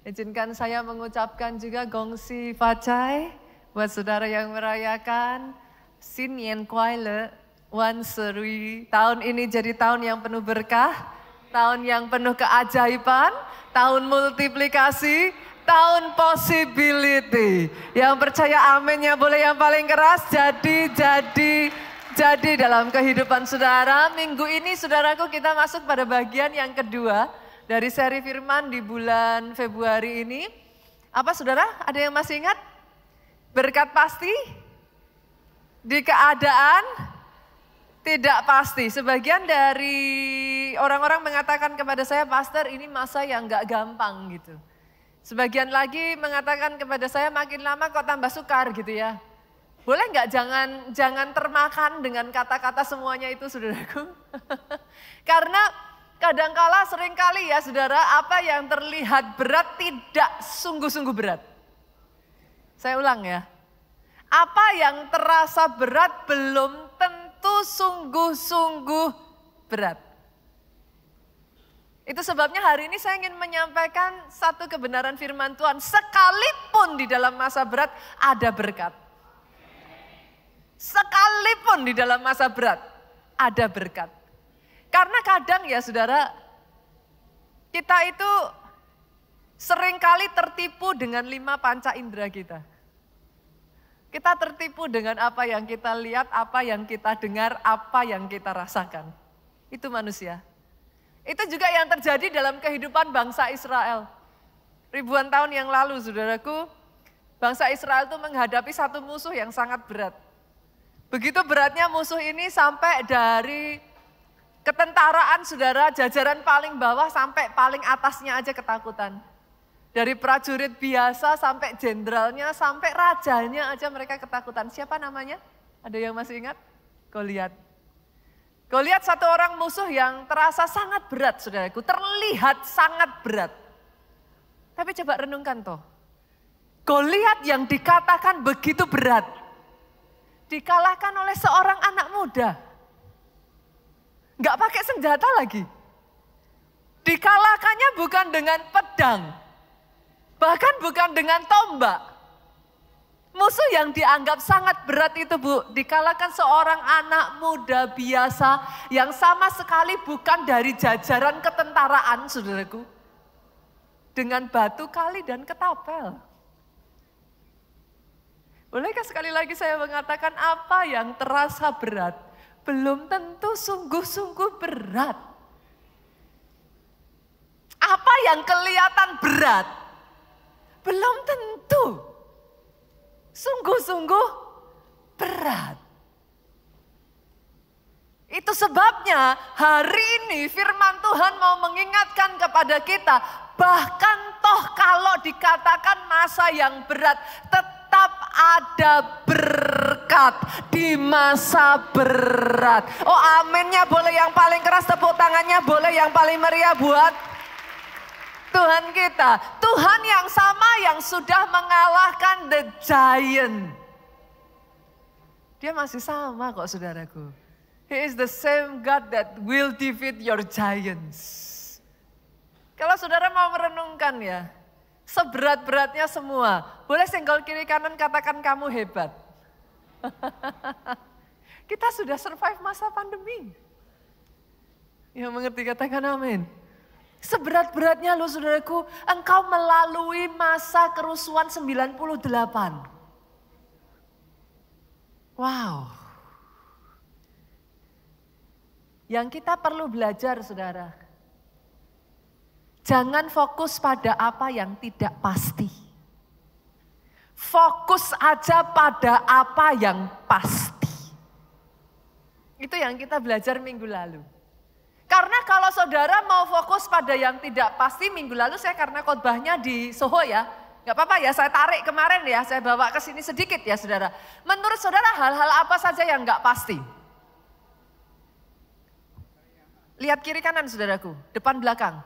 Izinkan saya mengucapkan juga gongsi facai buat saudara yang merayakan Sin Yen Kuai Le Wan Serui. Tahun ini jadi tahun yang penuh berkah, tahun yang penuh keajaiban, tahun multiplikasi, tahun possibility. Yang percaya aminnya boleh yang paling keras, jadi dalam kehidupan saudara. Minggu ini saudaraku kita masuk pada bagian yang kedua dari seri firman di bulan Februari ini. Apa saudara? Ada yang masih ingat? Berkat pasti? Di keadaan tidak pasti. Sebagian dari orang-orang mengatakan kepada saya, Pastor ini masa yang gak gampang gitu. Sebagian lagi mengatakan kepada saya makin lama kok tambah sukar gitu ya. Boleh gak jangan termakan dengan kata-kata semuanya itu saudaraku. Karena kadangkala seringkali ya saudara, apa yang terlihat berat tidak sungguh-sungguh berat. Saya ulang ya. Apa yang terasa berat belum tentu sungguh-sungguh berat. Itu sebabnya hari ini saya ingin menyampaikan satu kebenaran firman Tuhan. Sekalipun di dalam masa berat ada berkat. Sekalipun di dalam masa berat ada berkat. Karena kadang ya saudara, kita itu seringkali tertipu dengan 5 panca indera kita. Kita tertipu dengan apa yang kita lihat, apa yang kita dengar, apa yang kita rasakan. Itu manusia. Itu juga yang terjadi dalam kehidupan bangsa Israel. Ribuan tahun yang lalu saudaraku, bangsa Israel itu menghadapi satu musuh yang sangat berat. Begitu beratnya musuh ini sampai dari ketentaraan saudara, jajaran paling bawah sampai paling atasnya aja ketakutan. Dari prajurit biasa sampai jenderalnya, sampai rajanya aja mereka ketakutan. Siapa namanya? Ada yang masih ingat? Goliat. Goliat satu orang musuh yang terasa sangat berat saudaraku, terlihat sangat berat. Tapi coba renungkan toh. Goliat yang dikatakan begitu berat, dikalahkan oleh seorang anak muda. Enggak pakai senjata lagi. Dikalahkannya bukan dengan pedang. Bahkan bukan dengan tombak. Musuh yang dianggap sangat berat itu dikalahkan seorang anak muda biasa yang sama sekali bukan dari jajaran ketentaraan saudaraku. Dengan batu kali dan ketapel. Bolehkah sekali lagi saya mengatakan apa yang terasa berat belum tentu sungguh-sungguh berat. Apa yang kelihatan berat belum tentu sungguh-sungguh berat. Itu sebabnya hari ini firman Tuhan mau mengingatkan kepada kita, bahkan toh kalau dikatakan masa yang berat, tetap ada berkat di masa berat. Oh aminnya boleh yang paling keras, tepuk tangannya boleh yang paling meriah buat Tuhan kita. Tuhan yang sama yang sudah mengalahkan the giant. Dia masih sama kok saudaraku. He is the same God that will defeat your giants. Kalau saudara mau merenungkan ya, seberat-beratnya semua. Boleh senggol kiri kanan katakan kamu hebat. Kita sudah survive masa pandemi. Yang mengerti katakan amin. Seberat-beratnya loh saudaraku, engkau melalui masa kerusuhan 98. Wow. Yang kita perlu belajar saudara. Jangan fokus pada apa yang tidak pasti. Fokus aja pada apa yang pasti. Itu yang kita belajar minggu lalu. Karena kalau saudara mau fokus pada yang tidak pasti, minggu lalu saya karena khotbahnya di Soho ya. Gak apa-apa ya, saya tarik kemarin ya, saya bawa ke sini sedikit ya saudara. Menurut saudara hal-hal apa saja yang gak pasti? Lihat kiri kanan saudaraku, depan belakang.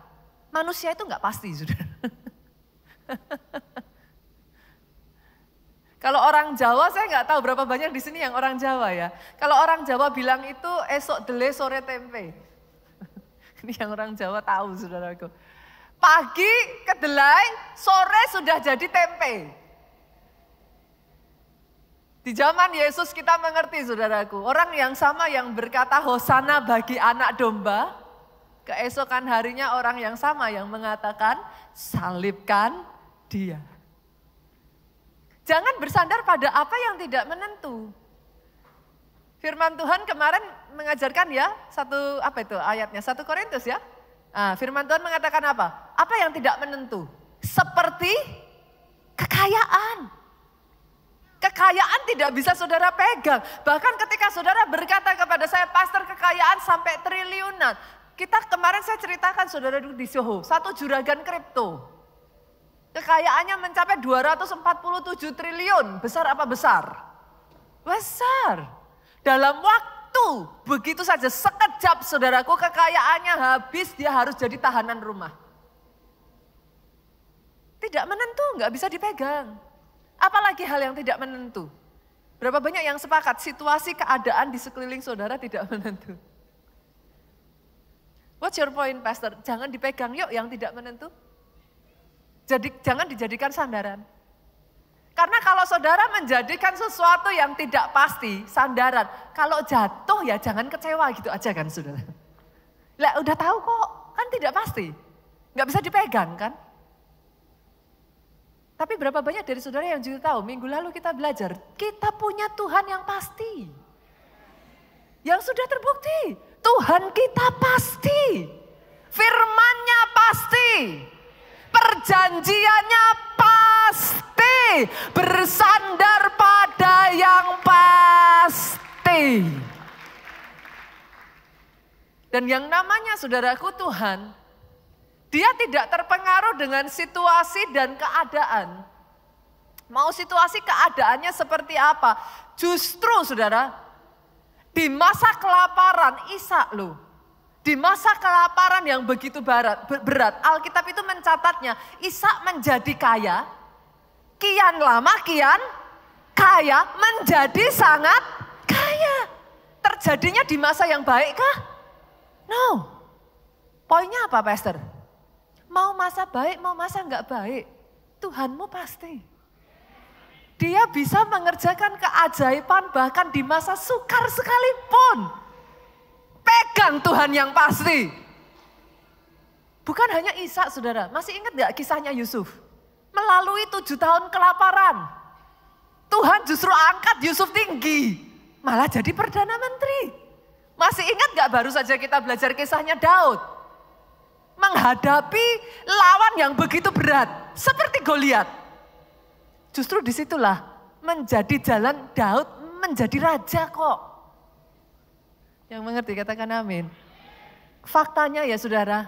Manusia itu gak pasti saudara. Kalau orang Jawa, saya nggak tahu berapa banyak di sini yang orang Jawa ya. Kalau orang Jawa bilang itu esok dele sore tempe. Ini yang orang Jawa tahu saudaraku. Pagi kedelai, sore sudah jadi tempe. Di zaman Yesus kita mengerti saudaraku, orang yang sama yang berkata Hosana bagi anak domba, keesokan harinya orang yang sama yang mengatakan salibkan dia. Jangan bersandar pada apa yang tidak menentu. Firman Tuhan kemarin mengajarkan ya, ayatnya, 1 Korintus ya. Nah, firman Tuhan mengatakan apa? Apa yang tidak menentu? Seperti kekayaan. Kekayaan tidak bisa saudara pegang. Bahkan ketika saudara berkata kepada saya, pastor kekayaan sampai triliunan. Kemarin saya ceritakan saudara di Soho, satu juragan kripto. Kekayaannya mencapai 247 triliun. Besar apa besar? Besar. Dalam waktu begitu saja sekejap saudaraku kekayaannya habis, dia harus jadi tahanan rumah. Tidak menentu, nggak bisa dipegang. Apalagi hal yang tidak menentu. Berapa banyak yang sepakat situasi keadaan di sekeliling saudara tidak menentu. What's your point, Pastor? Jangan dipegang yuk yang tidak menentu. Jangan dijadikan sandaran. Karena kalau saudara menjadikan sesuatu yang tidak pasti, sandaran. Kalau jatuh ya jangan kecewa gitu aja kan saudara. Lah udah tahu kok, kan tidak pasti. Nggak bisa dipegang kan. Tapi berapa banyak dari saudara yang juga tahu, minggu lalu kita belajar, kita punya Tuhan yang pasti. Yang sudah terbukti, Tuhan kita pasti. Firman-Nya pasti. Perjanjiannya pasti, bersandar pada yang pasti. Dan yang namanya saudaraku Tuhan, dia tidak terpengaruh dengan situasi dan keadaan. Mau situasi keadaannya seperti apa? Justru saudara, di masa kelaparan Ishak loh. Di masa kelaparan yang begitu berat, Alkitab itu mencatatnya, Ishak menjadi kaya, kian lama kian kaya, menjadi sangat kaya. Terjadinya di masa yang baik kah? No. Poinnya apa, Pastor? Mau masa baik, mau masa enggak baik, Tuhanmu pasti. Dia bisa mengerjakan keajaiban bahkan di masa sukar sekalipun. Pegang Tuhan yang pasti. Bukan hanya Ishak saudara, masih ingat gak kisahnya Yusuf? Melalui 7 tahun kelaparan. Tuhan justru angkat Yusuf tinggi. Malah jadi Perdana Menteri. Masih ingat gak baru saja kita belajar kisahnya Daud? Menghadapi lawan yang begitu berat. Seperti Goliat. Justru disitulah menjadi jalan Daud menjadi raja kok. Yang mengerti katakan amin. Faktanya ya saudara,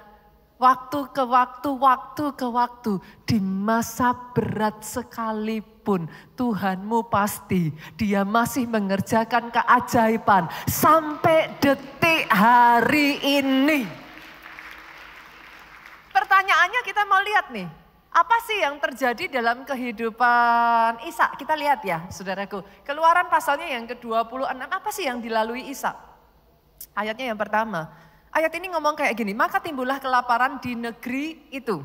waktu ke waktu, di masa berat sekalipun Tuhanmu pasti, dia masih mengerjakan keajaiban sampai detik hari ini. Pertanyaannya kita mau lihat nih, apa sih yang terjadi dalam kehidupan Ishak? Kita lihat ya saudaraku, Keluaran pasalnya yang ke-26, apa sih yang dilalui Ishak? Ayatnya yang pertama, ayat ini ngomong kayak gini, maka timbullah kelaparan di negeri itu.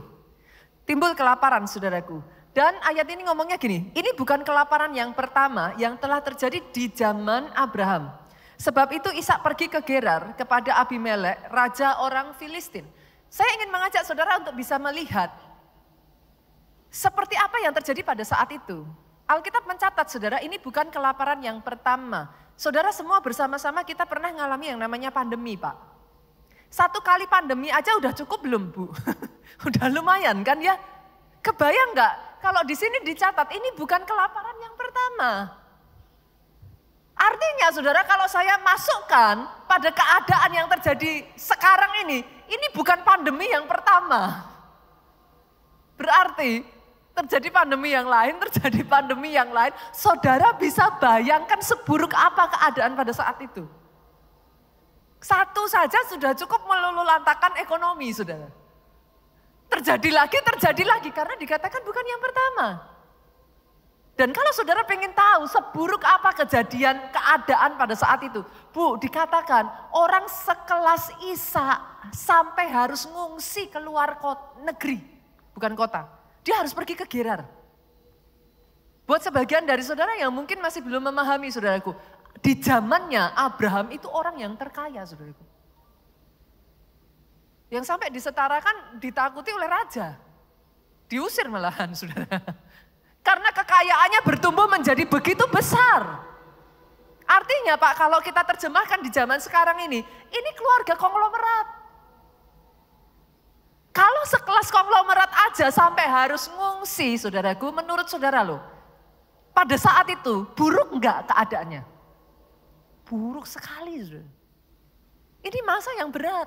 Timbul kelaparan saudaraku. Dan ayat ini ngomongnya gini, ini bukan kelaparan yang pertama yang telah terjadi di zaman Abraham. Sebab itu Ishak pergi ke Gerar kepada Abimelek, raja orang Filistin. Saya ingin mengajak saudara untuk bisa melihat seperti apa yang terjadi pada saat itu. Alkitab mencatat saudara, ini bukan kelaparan yang pertama. Saudara semua bersama-sama kita pernah ngalami yang namanya pandemi Pak. 1 kali pandemi aja udah cukup belum Bu? Udah lumayan kan ya? Kebayang gak kalau di sini dicatat ini bukan kelaparan yang pertama. Artinya saudara kalau saya masukkan pada keadaan yang terjadi sekarang ini bukan pandemi yang pertama. Berarti terjadi pandemi yang lain, saudara bisa bayangkan seburuk apa keadaan pada saat itu. Satu saja sudah cukup meluluhlantakkan ekonomi, saudara. Terjadi lagi, karena dikatakan bukan yang pertama. Dan kalau saudara pengen tahu seburuk apa kejadian keadaan pada saat itu, Bu, dikatakan orang sekelas Ishak sampai harus ngungsi keluar negeri, bukan kota. Dia harus pergi ke Gerar. Buat sebagian dari saudara yang mungkin masih belum memahami saudaraku, di zamannya Abraham itu orang yang terkaya saudaraku. Yang sampai disetarakan ditakuti oleh raja. Diusir malahan saudara. Karena kekayaannya bertumbuh menjadi begitu besar. Artinya Pak, kalau kita terjemahkan di zaman sekarang ini keluarga konglomerat. Kalau sekelas konglomerat aja sampai harus ngungsi saudaraku, menurut saudara loh. Pada saat itu buruk enggak keadaannya? Buruk sekali saudara. Ini masa yang berat,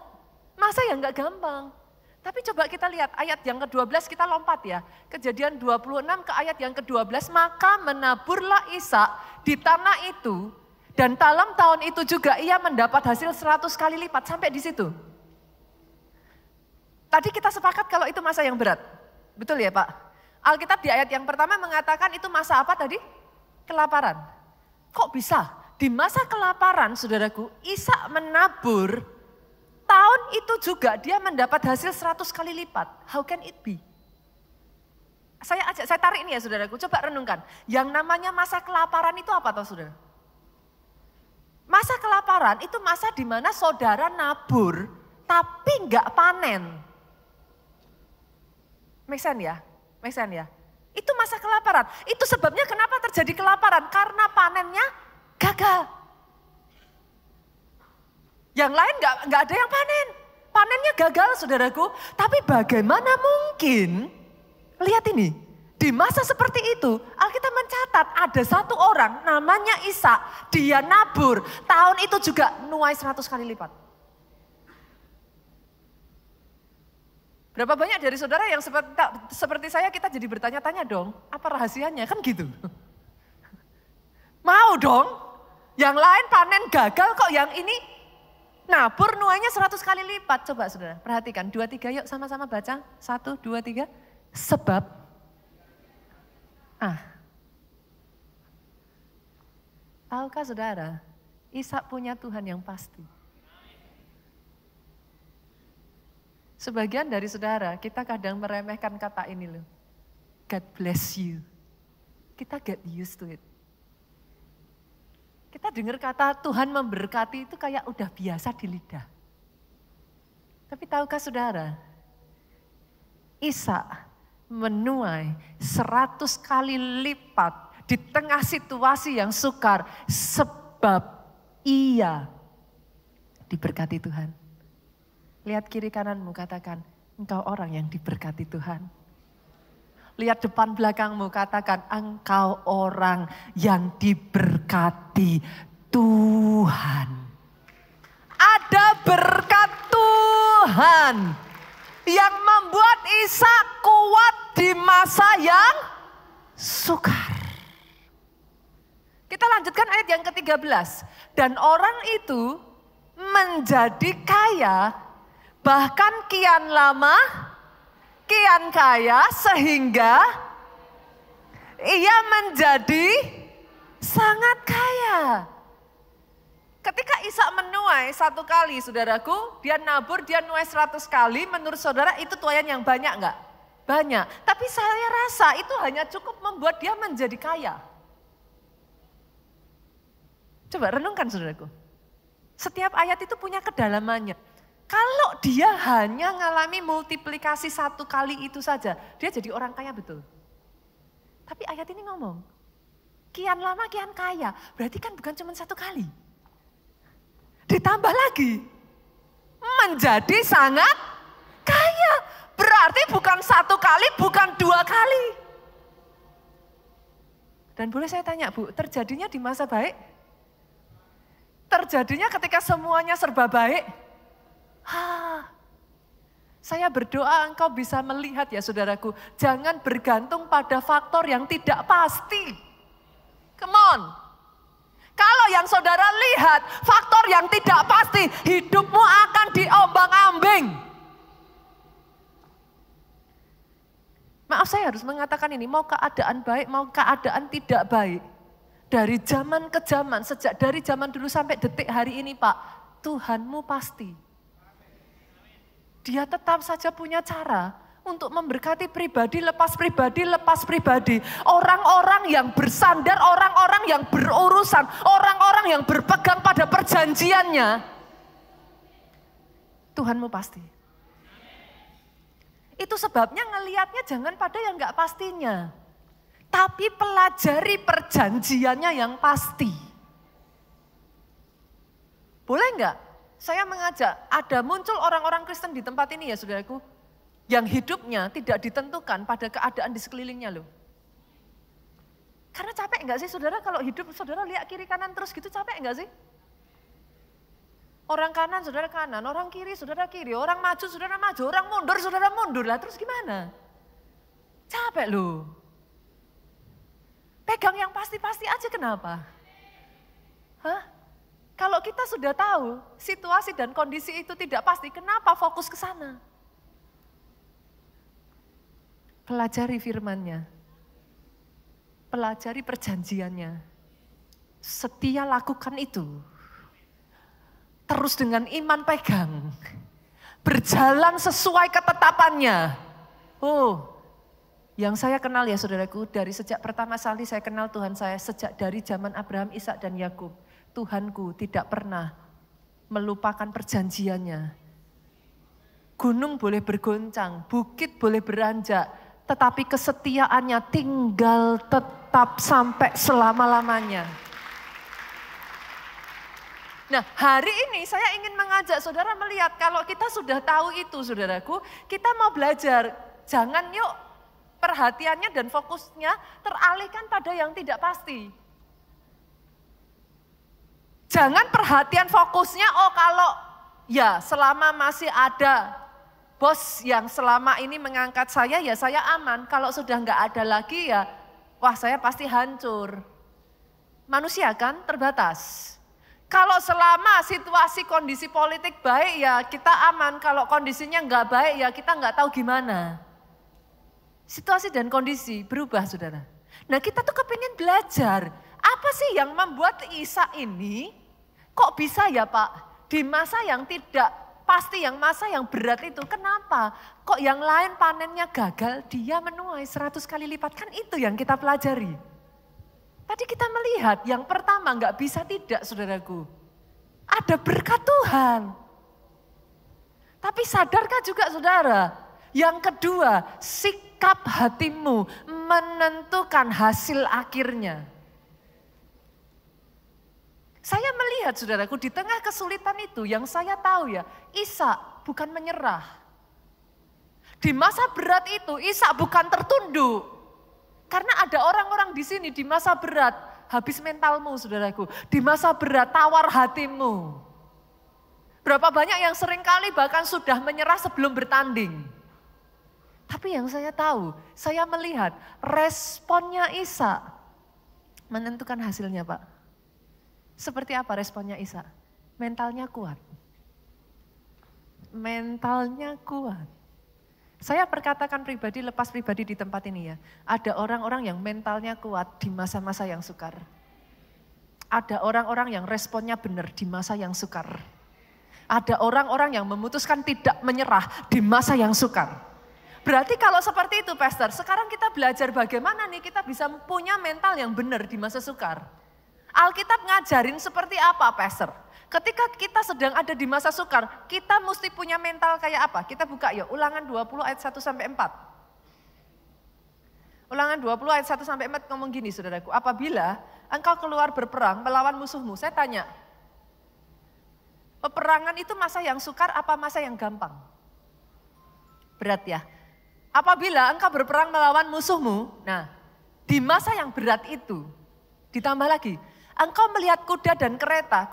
masa yang enggak gampang. Tapi coba kita lihat ayat yang ke-12, kita lompat ya. Kejadian 26 ke ayat yang ke-12, maka menaburlah Ishak di tanah itu. Dan dalam tahun itu juga ia mendapat hasil 100 kali lipat, sampai di situ. Tadi kita sepakat kalau itu masa yang berat. Betul ya Pak? Alkitab di ayat yang pertama mengatakan itu masa apa tadi? Kelaparan. Kok bisa? Di masa kelaparan saudaraku, Ishak menabur, tahun itu juga dia mendapat hasil 100 kali lipat. How can it be? Saya tarik ini ya saudaraku, coba renungkan. Yang namanya masa kelaparan itu apa toh saudara? Masa kelaparan itu masa di mana saudara nabur tapi enggak panen. Make sense ya? Make sense ya? Itu masa kelaparan. Itu sebabnya kenapa terjadi kelaparan? Karena panennya gagal. Yang lain enggak ada yang panen. Panennya gagal saudaraku. Tapi bagaimana mungkin, lihat ini. Di masa seperti itu, Alkitab mencatat ada satu orang namanya Ishak, dia nabur, tahun itu juga nuai 100 kali lipat. Berapa banyak dari saudara yang seperti saya kita jadi bertanya-tanya dong, apa rahasianya? Kan gitu. Mau dong, yang lain panen gagal kok yang ini nabur nuainya 100 kali lipat. Coba saudara, perhatikan, 2-3 yuk sama-sama baca, 1, 2, 3, sebab. Tahukah saudara, Ishak punya Tuhan yang pasti. Sebagian dari saudara, kita kadang meremehkan kata ini loh. God bless you. Kita get used to it. Kita dengar kata Tuhan memberkati itu kayak udah biasa di lidah. Tapi tahukah saudara, Ishak menuai 100 kali lipat di tengah situasi yang sukar sebab ia diberkati Tuhan. Lihat kiri kananmu, katakan, engkau orang yang diberkati Tuhan. Lihat depan belakangmu, katakan, engkau orang yang diberkati Tuhan. Ada berkat Tuhan yang membuat Ishak kuat di masa yang sukar. Kita lanjutkan ayat yang ke-13. Dan orang itu menjadi kaya, bahkan kian lama, kian kaya, sehingga ia menjadi sangat kaya. Ketika Ishak menuai 1 kali, saudaraku, dia nabur, dia nuai 100 kali, menurut saudara itu tuaian yang banyak enggak? Banyak. Tapi saya rasa itu hanya cukup membuat dia menjadi kaya. Coba renungkan saudaraku. Setiap ayat itu punya kedalamannya. Kalau dia hanya ngalami multiplikasi 1 kali itu saja, dia jadi orang kaya betul. Tapi ayat ini ngomong, kian lama kian kaya, berarti kan bukan cuma 1 kali. Ditambah lagi, menjadi sangat kaya. Berarti bukan 1 kali, bukan 2 kali. Dan boleh saya tanya Bu, terjadinya di masa baik? Terjadinya ketika semuanya serba baik? Saya berdoa engkau bisa melihat ya saudaraku, jangan bergantung pada faktor yang tidak pasti. Come on. Kalau yang saudara lihat faktor yang tidak pasti, hidupmu akan diombang-ambing. Maaf saya harus mengatakan ini, mau keadaan baik, mau keadaan tidak baik. Dari zaman ke zaman, dari zaman dulu sampai detik hari ini Pak, Tuhanmu pasti. Dia tetap saja punya cara untuk memberkati pribadi, lepas pribadi, lepas pribadi. Orang-orang yang bersandar, orang-orang yang berurusan, orang-orang yang berpegang pada perjanjiannya. Tuhanmu pasti. Itu sebabnya ngelihatnya jangan pada yang gak pastinya. Tapi pelajari perjanjiannya yang pasti. Boleh enggak? Saya mengajak, ada muncul orang-orang Kristen di tempat ini ya saudaraku. Yang hidupnya tidak ditentukan pada keadaan di sekelilingnya loh. Karena capek enggak sih saudara kalau hidup saudara lihat kiri kanan terus gitu, capek enggak sih? Orang kanan saudara kanan, orang kiri saudara kiri, orang maju saudara maju, orang mundur saudara mundur lah, terus gimana? Capek loh. Pegang yang pasti-pasti aja kenapa? Hah? Kalau kita sudah tahu situasi dan kondisi itu tidak pasti, kenapa fokus ke sana? Pelajari firman-Nya. Pelajari perjanjiannya. Setia lakukan itu. Terus dengan iman pegang. Berjalan sesuai ketetapannya. Oh, yang saya kenal ya saudaraku, dari sejak pertama kali saya kenal Tuhan saya, sejak dari zaman Abraham, Ishak dan Yakub, Tuhanku tidak pernah melupakan perjanjiannya. Gunung boleh bergoncang, bukit boleh beranjak, tetapi kesetiaannya tinggal tetap sampai selama-lamanya. Nah, hari ini saya ingin mengajak saudara melihat kalau kita sudah tahu itu saudaraku, kita mau belajar, jangan yuk perhatiannya dan fokusnya teralihkan pada yang tidak pasti. Jangan perhatian fokusnya, oh kalau ya selama masih ada bos yang selama ini mengangkat saya ya saya aman. Kalau sudah nggak ada lagi ya wah saya pasti hancur. Manusia kan terbatas. Kalau selama situasi kondisi politik baik ya kita aman. Kalau kondisinya nggak baik ya kita nggak tahu gimana. Situasi dan kondisi berubah saudara. Nah kita tuh kepingin belajar. Apa sih yang membuat Ishak ini kok bisa ya Pak? Di masa yang tidak pasti, yang masa yang berat itu. Kenapa? Kok yang lain panennya gagal, dia menuai 100 kali lipat. Kan itu yang kita pelajari. Tadi kita melihat yang pertama gak bisa tidak saudaraku. Ada berkat Tuhan. Tapi sadarkah juga saudara? Yang kedua, sikap hatimu menentukan hasil akhirnya. Saya melihat saudaraku di tengah kesulitan itu yang saya tahu ya, Ishak bukan menyerah. Di masa berat itu Ishak bukan tertunduk. Karena ada orang-orang di sini di masa berat, habis mentalmu saudaraku. Di masa berat tawar hatimu. Berapa banyak yang seringkali bahkan sudah menyerah sebelum bertanding. Tapi yang saya tahu, saya melihat responnya Ishak menentukan hasilnya Pak. Seperti apa responnya Ishak? Mentalnya kuat. Mentalnya kuat. Saya perkatakan pribadi, lepas pribadi di tempat ini ya. Ada orang-orang yang mentalnya kuat di masa-masa yang sukar. Ada orang-orang yang responnya benar di masa yang sukar. Ada orang-orang yang memutuskan tidak menyerah di masa yang sukar. Berarti kalau seperti itu Pastor, sekarang kita belajar bagaimana nih kita bisa punya mental yang benar di masa sukar. Alkitab ngajarin seperti apa Pastor? Ketika kita sedang ada di masa sukar, kita mesti punya mental kayak apa? Kita buka yuk, Ulangan 20 ayat 1 sampai 4. Ulangan 20 ayat 1 sampai 4 ngomong gini saudaraku, apabila engkau keluar berperang melawan musuhmu, saya tanya, peperangan itu masa yang sukar apa masa yang gampang? Berat ya. Apabila engkau berperang melawan musuhmu, nah di masa yang berat itu, ditambah lagi, engkau melihat kuda dan kereta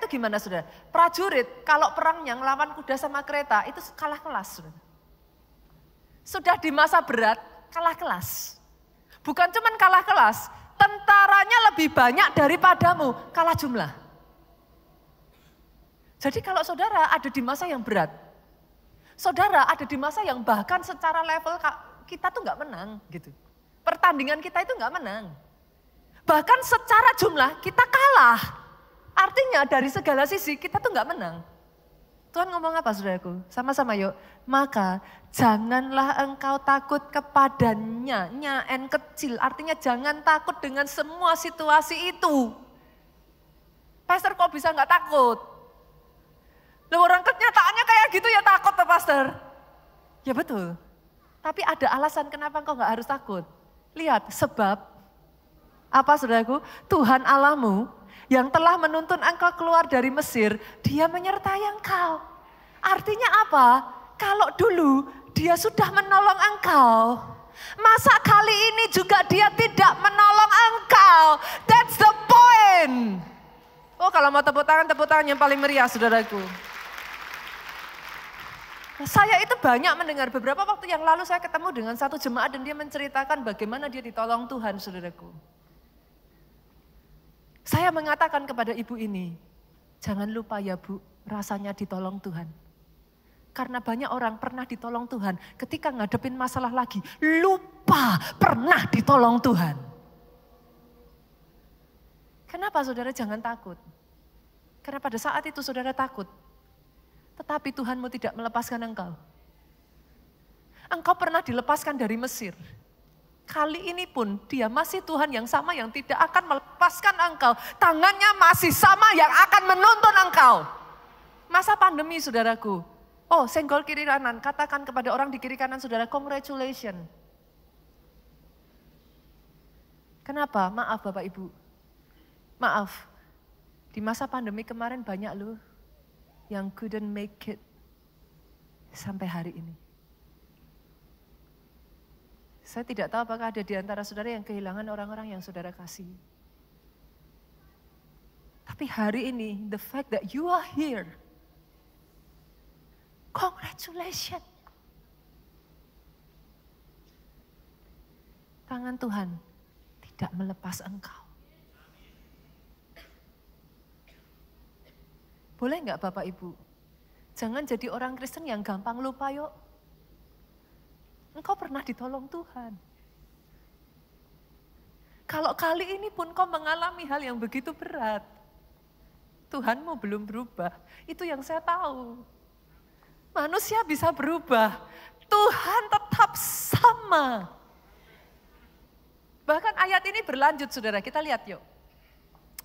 itu gimana saudara? Prajurit kalau perangnya ngelawan kuda sama kereta itu kalah kelas saudara. Sudah di masa berat, kalah kelas. Bukan cuman kalah kelas, tentaranya lebih banyak daripadamu, kalah jumlah. Jadi kalau saudara ada di masa yang berat, saudara ada di masa yang bahkan secara level kita tuh gak menang gitu. Pertandingan kita itu gak menang. Bahkan secara jumlah kita kalah. Artinya dari segala sisi kita tuh gak menang. Tuhan ngomong apa saudaraku? Sama-sama yuk. Maka janganlah engkau takut kepadanya. N kecil artinya jangan takut dengan semua situasi itu. Pastor kok bisa gak takut? Loh orang kenyataannya kayak gitu ya takut tuh pastor. Ya betul. Tapi ada alasan kenapa engkau gak harus takut. Lihat sebab apa saudaraku? Tuhan Allahmu yang telah menuntun engkau keluar dari Mesir, dia menyertai engkau. Artinya apa? Kalau dulu dia sudah menolong engkau, masa kali ini juga dia tidak menolong engkau? That's the point. Oh kalau mau tepuk tangan yang paling meriah saudaraku. Saya itu banyak mendengar beberapa waktu yang lalu saya ketemu dengan satu jemaat dan dia menceritakan bagaimana dia ditolong Tuhan saudaraku. Saya mengatakan kepada ibu ini, jangan lupa ya Bu, rasanya ditolong Tuhan. Karena banyak orang pernah ditolong Tuhan, ketika ngadepin masalah lagi, lupa pernah ditolong Tuhan. Kenapa saudara jangan takut? Karena pada saat itu saudara takut, tetapi Tuhanmu tidak melepaskan engkau. Engkau pernah dilepaskan dari Mesir. Kali ini pun dia masih Tuhan yang sama yang tidak akan melepaskan engkau. Tangannya masih sama yang akan menuntun engkau. Masa pandemi saudaraku. Oh senggol kiri kanan, katakan kepada orang di kiri kanan saudara, congratulations. Kenapa? Maaf Bapak Ibu. Maaf. Di masa pandemi kemarin banyak loh yang couldn't make it sampai hari ini. Saya tidak tahu apakah ada di antara saudara yang kehilangan orang-orang yang saudara kasih. Tapi hari ini, the fact that you are here, congratulations. Tangan Tuhan tidak melepas engkau. Boleh enggak Bapak Ibu? Jangan jadi orang Kristen yang gampang lupa yuk. Engkau pernah ditolong Tuhan. Kalau kali ini pun kau mengalami hal yang begitu berat, Tuhanmu belum berubah. Itu yang saya tahu. Manusia bisa berubah, Tuhan tetap sama. Bahkan ayat ini berlanjut saudara, kita lihat yuk.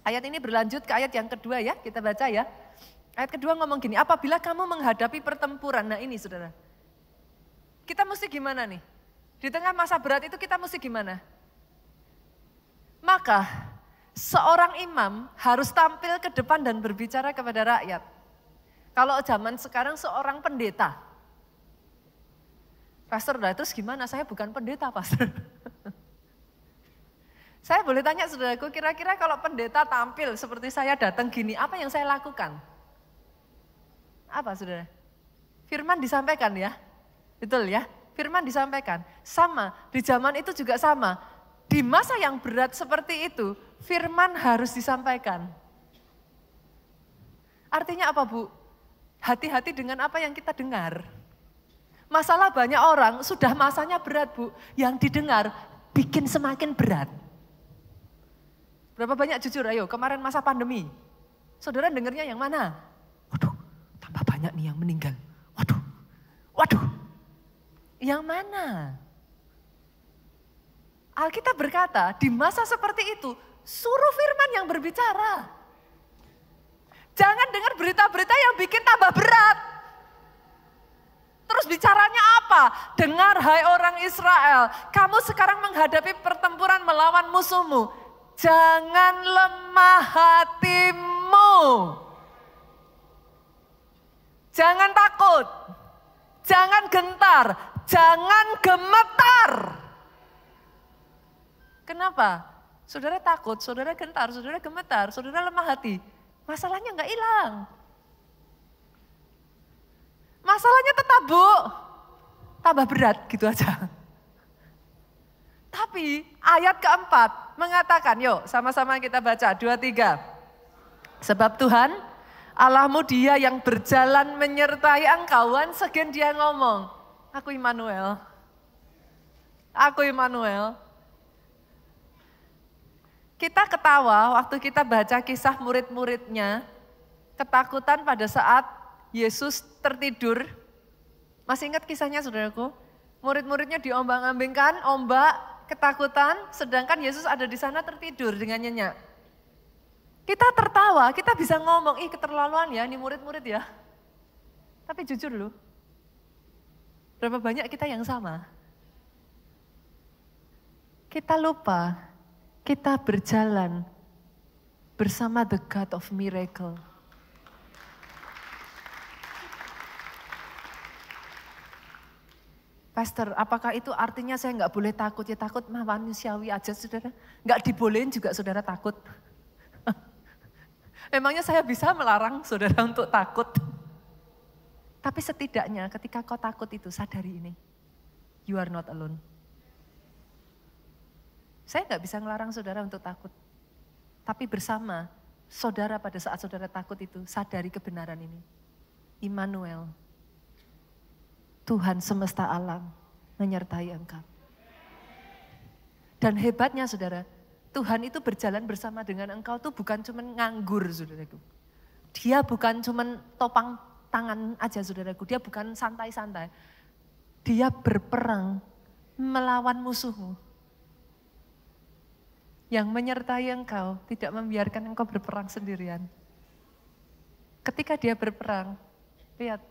Ayat ini berlanjut ke ayat yang kedua ya, kita baca ya. Ayat kedua ngomong gini, apabila kamu menghadapi pertempuran, nah ini saudara. Kita mesti gimana nih? Di tengah masa berat itu kita mesti gimana? Maka seorang imam harus tampil ke depan dan berbicara kepada rakyat. Kalau zaman sekarang seorang pendeta. Pastor, terus gimana? Saya bukan pendeta, Pastor. Saya boleh tanya saudaraku, kira-kira kalau pendeta tampil seperti saya datang gini, apa yang saya lakukan? Apa saudara? Firman disampaikan ya? Betul ya, firman disampaikan. Sama, di zaman itu juga sama. Di masa yang berat seperti itu, firman harus disampaikan. Artinya apa Bu? Hati-hati dengan apa yang kita dengar. Masalah banyak orang sudah masanya berat Bu, yang didengar bikin semakin berat. Berapa banyak jujur, ayo kemarin masa pandemi. Saudara dengarnya yang mana? Waduh, tambah banyak nih yang meninggal. Waduh. Yang mana? Alkitab berkata, di masa seperti itu, suruh firman yang berbicara. Jangan dengar berita-berita yang bikin tambah berat. Terus bicaranya apa? Dengar hai orang Israel, kamu sekarang menghadapi pertempuran melawan musuhmu. Jangan lemah hatimu. Jangan takut. Jangan gentar. Jangan gemetar. Kenapa? Saudara takut, saudara gentar, saudara gemetar, saudara lemah hati. Masalahnya enggak hilang. Masalahnya tetap Bu, tambah berat gitu aja. Tapi ayat keempat mengatakan, yuk sama-sama kita baca 2-3. Sebab Tuhan Allahmu dia yang berjalan menyertai engkau. Once again dia ngomong, aku Immanuel. Aku Immanuel. Kita ketawa waktu kita baca kisah murid-muridnya, ketakutan pada saat Yesus tertidur. Masih ingat kisahnya saudaraku? Murid-muridnya diombang-ambingkan, ombak, ketakutan, sedangkan Yesus ada di sana tertidur dengan nyenyak. Kita tertawa, kita bisa ngomong, ih keterlaluan ya ini murid-murid ya. Tapi jujur loh, berapa banyak kita yang sama? Kita lupa, kita berjalan bersama the God of miracle. Pastor, apakah itu artinya saya nggak boleh takut? Ya takut mah manusiawi aja saudara. Nggak dibolehin juga saudara takut. Emangnya saya bisa melarang saudara untuk takut? Tapi setidaknya ketika kau takut itu sadari ini. You are not alone. Saya nggak bisa melarang saudara untuk takut. Tapi bersama saudara pada saat saudara takut itu sadari kebenaran ini. Immanuel. Tuhan semesta alam menyertai engkau. Dan hebatnya saudara, Tuhan itu berjalan bersama dengan engkau tuh bukan cuma nganggur saudaraku. Dia bukan cuma topang tangan aja saudaraku, dia bukan santai-santai. Dia berperang melawan musuhmu. Yang menyertai engkau, tidak membiarkan engkau berperang sendirian. Ketika dia berperang, lihat,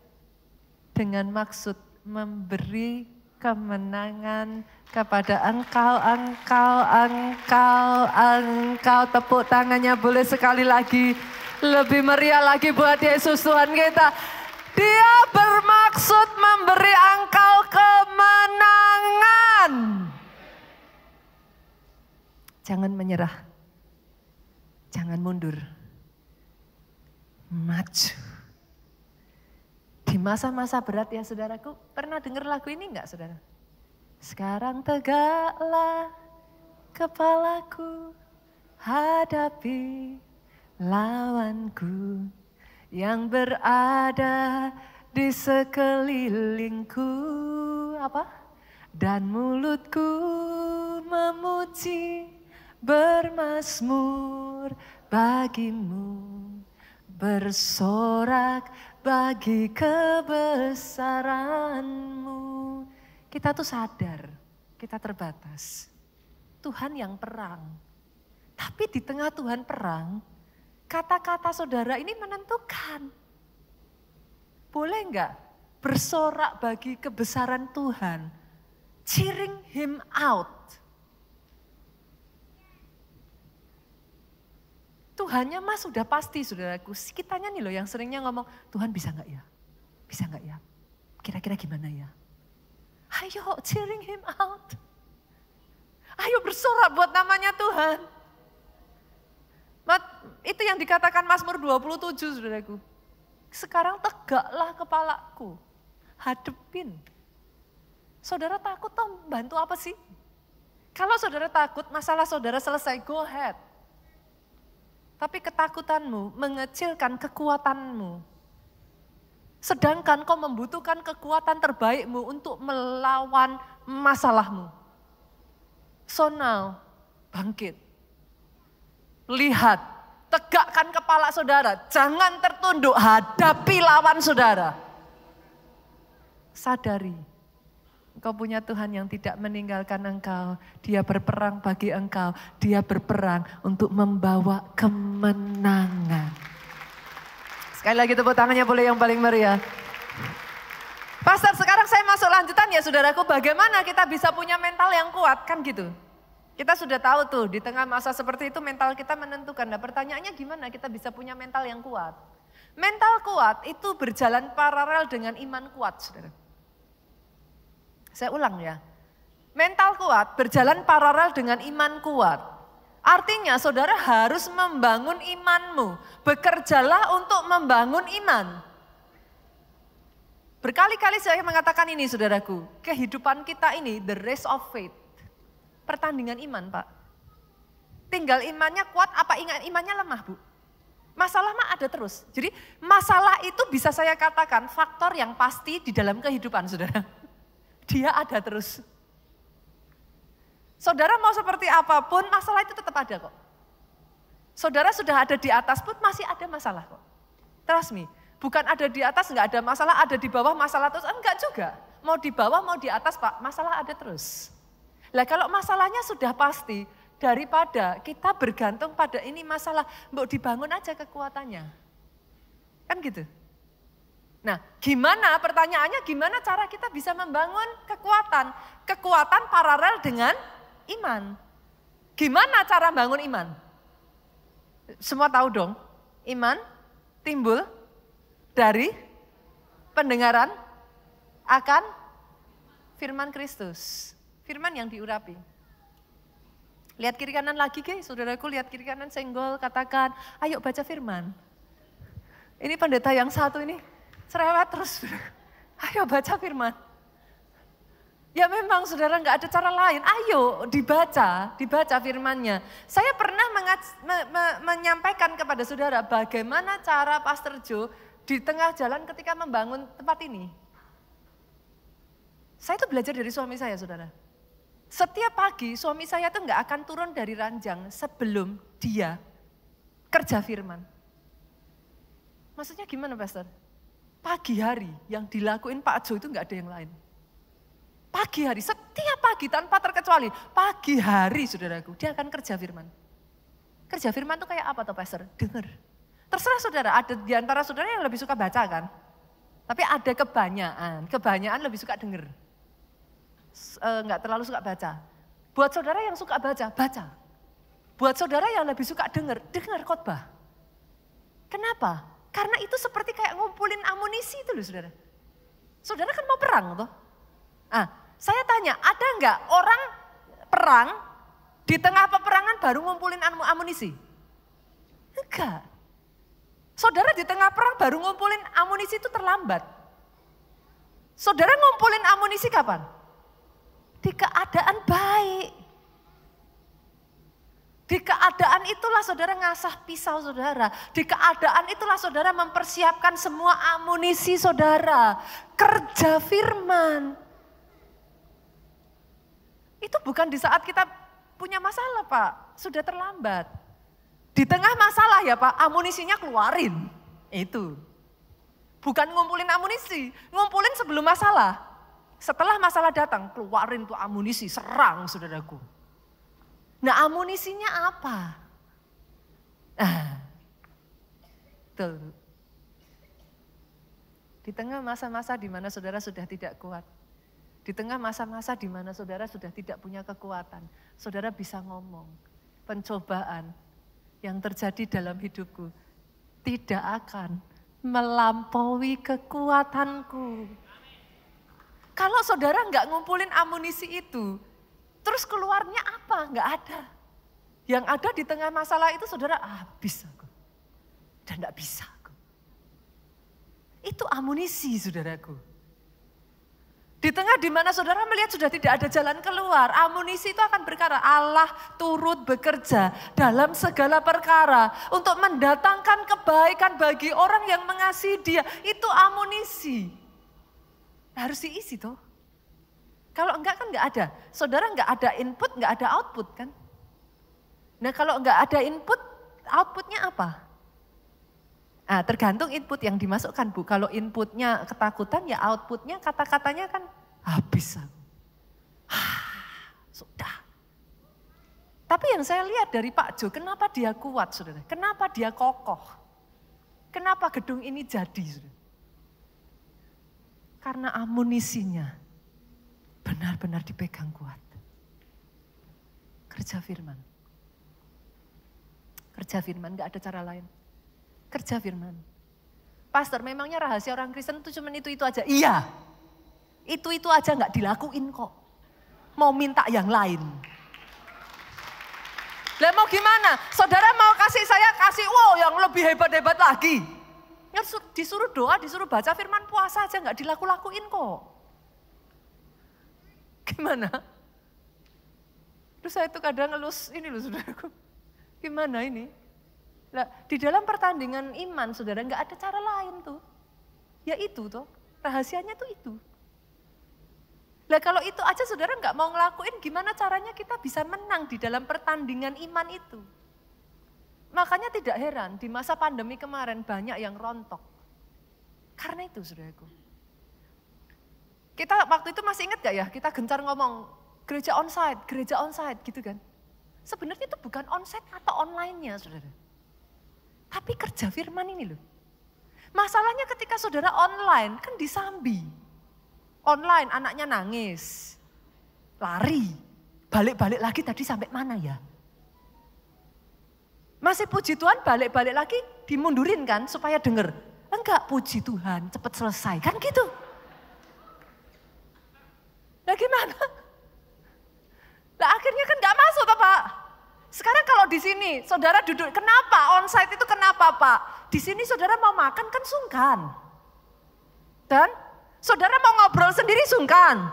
dengan maksud memberi kemenangan kepada engkau. Tepuk tangannya boleh sekali lagi. Lebih meriah lagi buat Yesus Tuhan kita. Dia bermaksud memberi engkau kemenangan. Jangan menyerah. Jangan mundur. Maju. Di masa-masa berat ya saudaraku, pernah dengar lagu ini enggak saudara? Sekarang tegaklah kepalaku, hadapi lawanku yang berada di sekelilingku. Apa? Dan mulutku memuji, bermazmur bagimu, bersorak bagi kebesaranmu. Kita tuh sadar, kita terbatas. Tuhan yang perang. Tapi di tengah Tuhan perang, kata-kata saudara ini menentukan. Boleh enggak bersorak bagi kebesaran Tuhan? Cheering him out. Tuhannya mah sudah pasti saudaraku. Kitanya nih loh yang seringnya ngomong, Tuhan bisa enggak ya? Bisa enggak ya? Kira-kira gimana ya? Ayo cheering him out. Ayo bersorak buat namanya Tuhan. Itu yang dikatakan Mazmur 27 saudaraku. Sekarang tegaklah kepalaku. Hadepin. Saudara takut toh bantu apa sih? Kalau saudara takut masalah saudara selesai, go ahead. Tapi ketakutanmu mengecilkan kekuatanmu. Sedangkan kau membutuhkan kekuatan terbaikmu untuk melawan masalahmu. So now, bangkit. Lihat, tegakkan kepala saudara. Jangan tertunduk, hadapi lawan saudara. Sadari, engkau punya Tuhan yang tidak meninggalkan engkau. Dia berperang bagi engkau. Dia berperang untuk membawa kemenangan. Sekali lagi tepuk tangannya boleh yang paling meriah. Pastor, sekarang saya masuk lanjutan ya saudaraku. Bagaimana kita bisa punya mental yang kuat, kan gitu. Kita sudah tahu tuh di tengah masa seperti itu mental kita menentukan. Nah pertanyaannya gimana kita bisa punya mental yang kuat? Mental kuat itu berjalan paralel dengan iman kuat saudara. Saya ulang ya. Mental kuat berjalan paralel dengan iman kuat. Artinya saudara harus membangun imanmu. Bekerjalah untuk membangun iman. Berkali-kali saya mengatakan ini saudaraku. Kehidupan kita ini the race of faith. Pertandingan iman Pak. Tinggal imannya kuat apa imannya lemah Bu? Masalah mah ada terus. Jadi masalah itu bisa saya katakan faktor yang pasti di dalam kehidupan saudara. Dia ada terus. Saudara mau seperti apapun, masalah itu tetap ada kok. Saudara sudah ada di atas pun masih ada masalah kok. Trust me, bukan ada di atas nggak ada masalah, ada di bawah masalah terus, enggak juga. Mau di bawah mau di atas Pak, masalah ada terus. Lah kalau masalahnya sudah pasti, daripada kita bergantung pada ini masalah, mau dibangun aja kekuatannya. Kan gitu. Nah, gimana pertanyaannya, gimana cara kita bisa membangun kekuatan? Kekuatan paralel dengan iman. Gimana cara bangun iman? Semua tahu dong, iman timbul dari pendengaran akan firman Kristus. Firman yang diurapi. Lihat kiri kanan lagi guys, saudaraku lihat kiri kanan senggol, katakan, ayo baca firman. Ini pendeta yang satu ini, cerewet terus. Ayo baca firman. Ya memang saudara nggak ada cara lain, ayo dibaca firmannya. Saya pernah menyampaikan kepada saudara bagaimana cara Pastor Joe di tengah jalan ketika membangun tempat ini. Saya itu belajar dari suami saya saudara. Setiap pagi suami saya tuh nggak akan turun dari ranjang sebelum dia kerja firman. Maksudnya gimana Pastor? Pagi hari yang dilakuin Pak Joe itu nggak ada yang lain. Pagi hari, setiap pagi tanpa terkecuali, pagi hari saudaraku, dia akan kerja firman. Kerja firman itu kayak apa tuh Pastor? Dengar. Terserah saudara, ada di antara saudara yang lebih suka baca kan? Tapi ada kebanyakan lebih suka dengar. Enggak terlalu suka baca. Buat saudara yang suka baca, baca. Buat saudara yang lebih suka dengar khotbah. Kenapa? Karena itu seperti kayak ngumpulin amunisi itu loh saudara. Saudara kan mau perang toh? Saya tanya, ada enggak orang perang di tengah peperangan baru ngumpulin amunisi? Enggak. Saudara di tengah perang baru ngumpulin amunisi itu terlambat. Saudara ngumpulin amunisi kapan? Di keadaan baik. Di keadaan itulah saudara ngasah pisau saudara. Di keadaan itulah saudara mempersiapkan semua amunisi saudara. Kerja firman. Itu bukan di saat kita punya masalah Pak, sudah terlambat. Di tengah masalah ya Pak, amunisinya keluarin. Itu. Bukan ngumpulin amunisi, ngumpulin sebelum masalah. Setelah masalah datang, keluarin tuh amunisi, serang saudaraku. Nah amunisinya apa? Tuh. Di tengah masa-masa di mana saudara sudah tidak kuat. Di tengah masa-masa di mana saudara sudah tidak punya kekuatan, saudara bisa ngomong, pencobaan yang terjadi dalam hidupku tidak akan melampaui kekuatanku. Kalau saudara nggak ngumpulin amunisi itu, terus keluarnya apa? Nggak ada. Yang ada di tengah masalah itu saudara, habis aku. Dan nggak bisa aku. Itu amunisi saudaraku. Di tengah di mana saudara melihat sudah tidak ada jalan keluar, amunisi itu akan berkata Allah turut bekerja dalam segala perkara untuk mendatangkan kebaikan bagi orang yang mengasihi Dia. Itu amunisi. Harus diisi toh. Kalau enggak kan enggak ada. Saudara enggak ada input, enggak ada output kan. Nah kalau enggak ada input, outputnya apa? Tergantung input yang dimasukkan Bu. Kalau inputnya ketakutan ya outputnya kata-katanya kan habis. Sudah. Tapi yang saya lihat dari Pak Jo, kenapa dia kuat saudara? Kenapa dia kokoh? Kenapa gedung ini jadi saudara? Karena amunisinya benar-benar dipegang kuat. Kerja firman. Kerja firman, gak ada cara lain. Kerja firman. Pastor, memangnya rahasia orang Kristen itu cuma itu aja? Iya. Itu aja gak dilakuin kok. Mau minta yang lain. Lah mau gimana? Saudara mau kasih saya yang lebih hebat-hebat lagi. Ya disuruh doa, disuruh baca firman puasa aja gak dilaku-lakuin kok. Gimana? Terus saya itu kadang ngelus ini loh saudaraku. Gimana ini? Nah, di dalam pertandingan iman saudara nggak ada cara lain tuh. Ya itu tuh, rahasianya tuh itu. Nah kalau itu aja saudara nggak mau ngelakuin, gimana caranya kita bisa menang di dalam pertandingan iman itu? Makanya tidak heran di masa pandemi kemarin banyak yang rontok. Karena itu saudaraku. Kita waktu itu masih ingat gak ya, kita gencar ngomong gereja onsite gitu kan. Sebenarnya itu bukan onsite atau online-nya saudara. Tapi kerja firman ini loh. Masalahnya ketika saudara online kan disambi. Online anaknya nangis, lari, balik-balik lagi tadi sampai mana ya? Masih puji Tuhan balik-balik lagi dimundurin kan supaya denger. Enggak, puji Tuhan cepat selesai kan gitu. Nah gimana? Nah akhirnya kan gak masuk toh Pak. Sekarang kalau di sini saudara duduk, kenapa onsite itu kenapa Pak? Di sini saudara mau makan kan sungkan. Dan saudara mau ngobrol sendiri sungkan.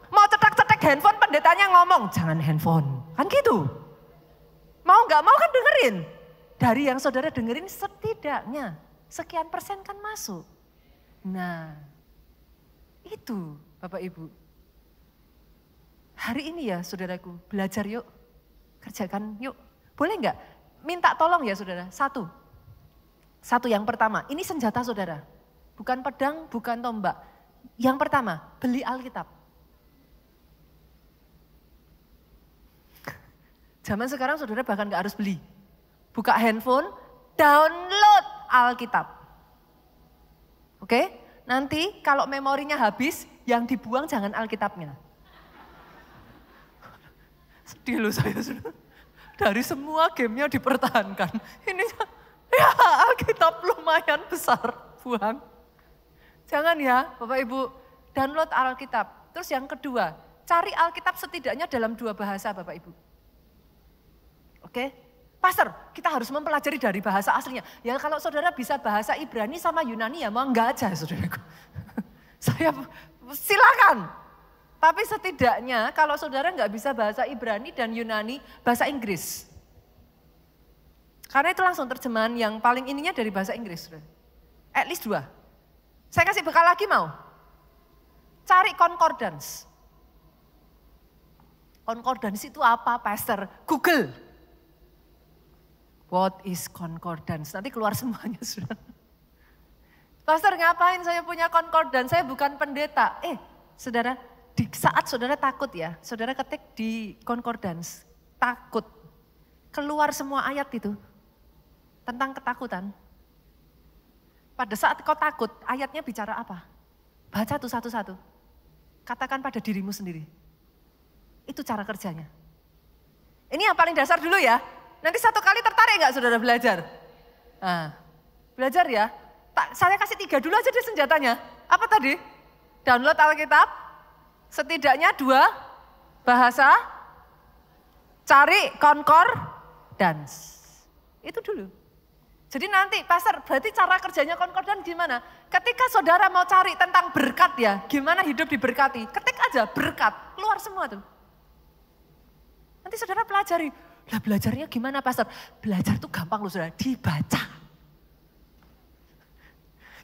Mau cetak-cetak handphone pendetanya ngomong, jangan handphone. Kan gitu. Mau gak mau kan dengerin. Dari yang saudara dengerin setidaknya sekian persen kan masuk. Nah itu Bapak Ibu. Hari ini ya saudaraku, belajar yuk, kerjakan yuk. Boleh enggak? Minta tolong ya saudara, satu yang pertama, ini senjata saudara. Bukan pedang, bukan tombak. Yang pertama, beli Alkitab. Zaman sekarang saudara bahkan enggak harus beli. Buka handphone, download Alkitab. Oke? Nanti kalau memorinya habis, yang dibuang jangan Alkitabnya. Sedih loh saya sudah. Dari semua gamenya dipertahankan. Ini ya Alkitab lumayan besar, buang. Jangan ya Bapak Ibu, download Alkitab. Terus yang kedua, cari Alkitab setidaknya dalam 2 bahasa Bapak Ibu. Oke? Pastor, kita harus mempelajari dari bahasa aslinya. Ya kalau saudara bisa bahasa Ibrani sama Yunani ya mau enggak aja saudaraku. Saya silakan. Tapi setidaknya kalau saudara nggak bisa bahasa Ibrani dan Yunani, bahasa Inggris. Karena itu langsung terjemahan yang paling ininya dari bahasa Inggris. At least 2. Saya kasih bekal lagi mau. Cari concordance. Concordance itu apa, Pastor? Google. What is concordance? Nanti keluar semuanya sudah. Pastor ngapain saya punya concordance? Saya bukan pendeta. Saudara. Di saat saudara takut ya, saudara ketik di concordance, takut. Keluar semua ayat itu tentang ketakutan. Pada saat kau takut, ayatnya bicara apa? Baca tuh satu-satu. Katakan pada dirimu sendiri. Itu cara kerjanya. Ini yang paling dasar dulu ya. Nanti satu kali tertarik gak saudara belajar? Nah, belajar ya. Saya kasih 3 dulu aja deh senjatanya. Apa tadi? Download Alkitab. Setidaknya 2 bahasa, cari concordance. Itu dulu. Jadi nanti pastor, berarti cara kerjanya concordance gimana? Ketika saudara mau cari tentang berkat ya, gimana hidup diberkati, ketik aja berkat, keluar semua tuh. Nanti saudara pelajari, lah belajarnya gimana pastor? Belajar tuh gampang loh saudara, dibaca.